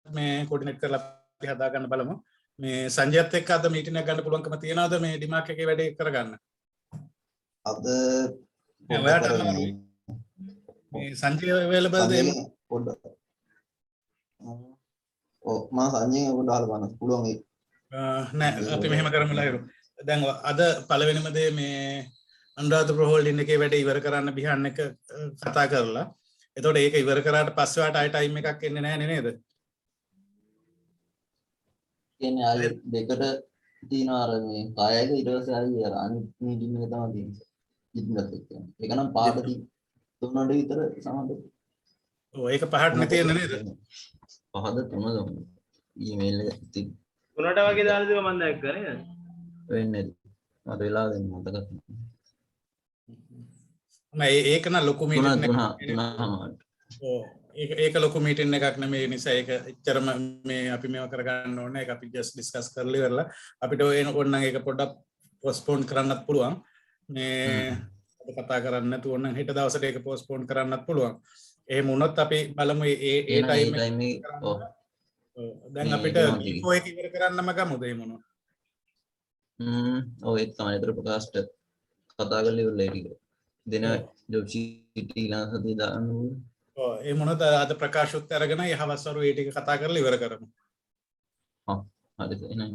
මේ කෝඩිනේට් කරලා අපි හදා ගන්න බලමු. මේ සංජයත් එක්ක අද මීටින් එකක් ගන්න පුළුවන්කම තියනවද මේ ඩිමාක් එකේ වැඩේ කරගන්න? අද ඔයාට මේ සංජය available ද පොඩ්ඩක් ඔව් මම සංජයව පොඩ්ඩක් අහලා බලන්න පුළුවන් ඒක. නෑ අපි මෙහෙම කරමු ලහිරු. දැන් අද පළවෙනිම දේ මේ අනුරාධපුර හෝල්ඩින් එකේ වැඩේ ඉවර කරන්න බිහන් එක කතා කරලා එතකොට ඒක ඉවර කරාට පස්සේ වාට ආයි ටයිම් එකක් එන්නේ නැහැ නේද? කියන්නේ ආයෙ දෙකට තියෙන අර මේ කායයක ඊට පස්සේ ආයෙ අර අනිත් මීටින් එක තමයි තියෙන්නේ. ඉන්නත් එක්ක. ඒක නම් පාඩදී 3 විතර සමහරවිට. ඔව් ඒක පහට නේ තියෙන්නේ නේද? පහද 3 ගමු. ඊමේල් එක තිබ් 3ට වගේ දාලා තිබ්බ මම දැක්කා නේද? වෙන්නේ. අර වෙලාව දෙන්න මතක. ඒක න ලොකු මීටින් තුනමාට ඒක ලොකු මීටින් එකක් නෙමෙයි නිසා ඒක එච්චරම මේ අපි මේවා කරගන්න ඕනේ ඒක අපි ජස්ට් ඩිස්කස් කරලා ඉවරලා අපිට ඕනනම් ඒක පොඩ්ඩක් පොස්ට්පෝන් කරන්නත් පුළුවන් මේ අද කතා කරන්න නැතුව ඕනනම් හෙට දවසට ඒක පොස්ට්පෝන් කරන්නත් පුළුවන් එහෙම වුණොත් අපි බලමු ඒ ටයිම් එක දැන් අපිට B4 එක ඉවර කරන්නම ගමුද එහෙම වුණොත් ඔය ඒක තමයි අතර ප්‍රකාශට කතා කරලා ඉවරලා ඒක දෙන ජොබ් ෂීට් ඊළඟ සතියේ දාන්න ඕනේ. ඔව් ඒ මොනද අද ප්‍රකාශුත් අරගෙන යහවස් වරු ඒ ටික කතා කරලා ඉවර කරමු. හරි එහෙනම්.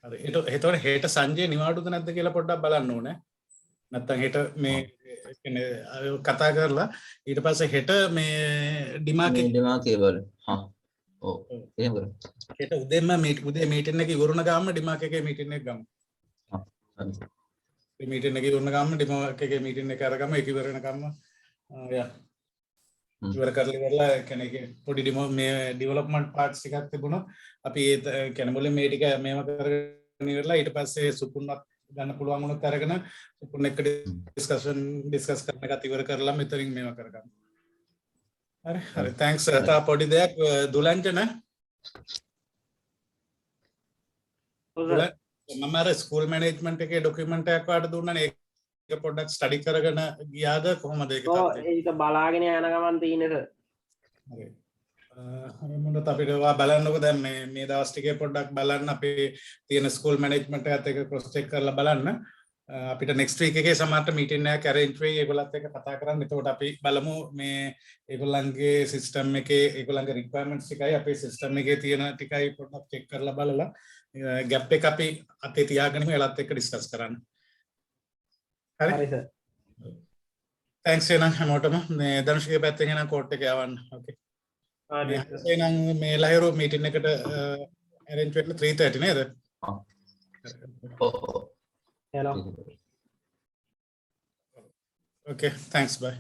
හරි එතකොට හෙට සංජය නිවාඩුද නැද්ද කියලා පොඩ්ඩක් බලන්න ඕනේ. නැත්තම් හෙට මේ කියන්නේ කතා කරලා ඊට පස්සේ හෙට මේ ඩිමාකේ බලන්න. ඔව් එහෙම කරමු. හෙට උදේම උදේ මීටින් එක ඉවරුණ ගාම ඩිමාක් එකේ මීටින් එක ගමු. හරි. මීටින් එක ඉවරුණ ගාම ඩිමාක් එකේ මීටින් එක අරගමු ඒක ඉවර වෙනකම්ම ඉවර කරලා ඉවරලා කියන්නේ පොඩි මේ ඩෙවලොප්මන්ට් පාර්ට්ස් ටිකක් තිබුණා. අපි ඒ කියන්නේ මුලින් මේ ටික මේව කරගෙන ඉවරලා ඊට පස්සේ සුපුන්නත් ගන්න පුළුවන් වුණොත් අරගෙන සුපුන්න එක්ක ඩිස්කස් කරන එකත් ඉවර කරලා මෙතනින් මේව කරගමු. හරි හරි තෑන්ක්ස් තා පොඩි දෙයක් දුලන්ජන මම අර ස්කූල් මැනේජ්මන්ට් එකේ ඩොකියුමන්ට් එකක් වාට දුන්නානේ ඒක පොඩ්ඩක් ස්ටඩි කරගෙන ගියාද කොහොමද ඒක තත්ත්වය? ඒක බලාගෙන යන ගමන් තියෙනද? හරි. මොනවද අපිට ඔයා බලන්නකො දැන් මේ දවස් ටිකේ පොඩ්ඩක් බලන්න අපේ තියෙන ස්කූල් මැනේජ්මන්ට් එකත් එක්ක ක්‍රොස් චෙක් කරලා බලන්න. අපිට නෙක්ස්ට් වීක් එකේ සමහරට මීටින් එකක් අරේන්ජ් වෙයි ඒගොල්ලත් එක්ක කතා කරන්න. එතකොට අපි බලමු මේ ඒගොල්ලන්ගේ සිස්ටම් එකේ ඒගොල්ලන්ගේ රික්වයර්මන්ට්ස් ටිකයි අපේ සිස්ටම් එකේ තියෙන ටිකයි පොඩ්ඩක් චෙක් කරලා බලලා ගැප් එක අපි අතේ තියාගෙන එලත් එක්ක ඩිස්කස් කරන්න. හරි සර්. තැන්ක්ස් එහෙනම් හැමෝටම මේ දනුෂ්ගේ පැත්තෙන් එන කෝට් එක යවන්න. ඕකේ. හරි. එහෙනම් මේ ලහිරු මීටින් එකට arrange වෙන්න 3:30 නේද? hello. Okay, thanks, bye.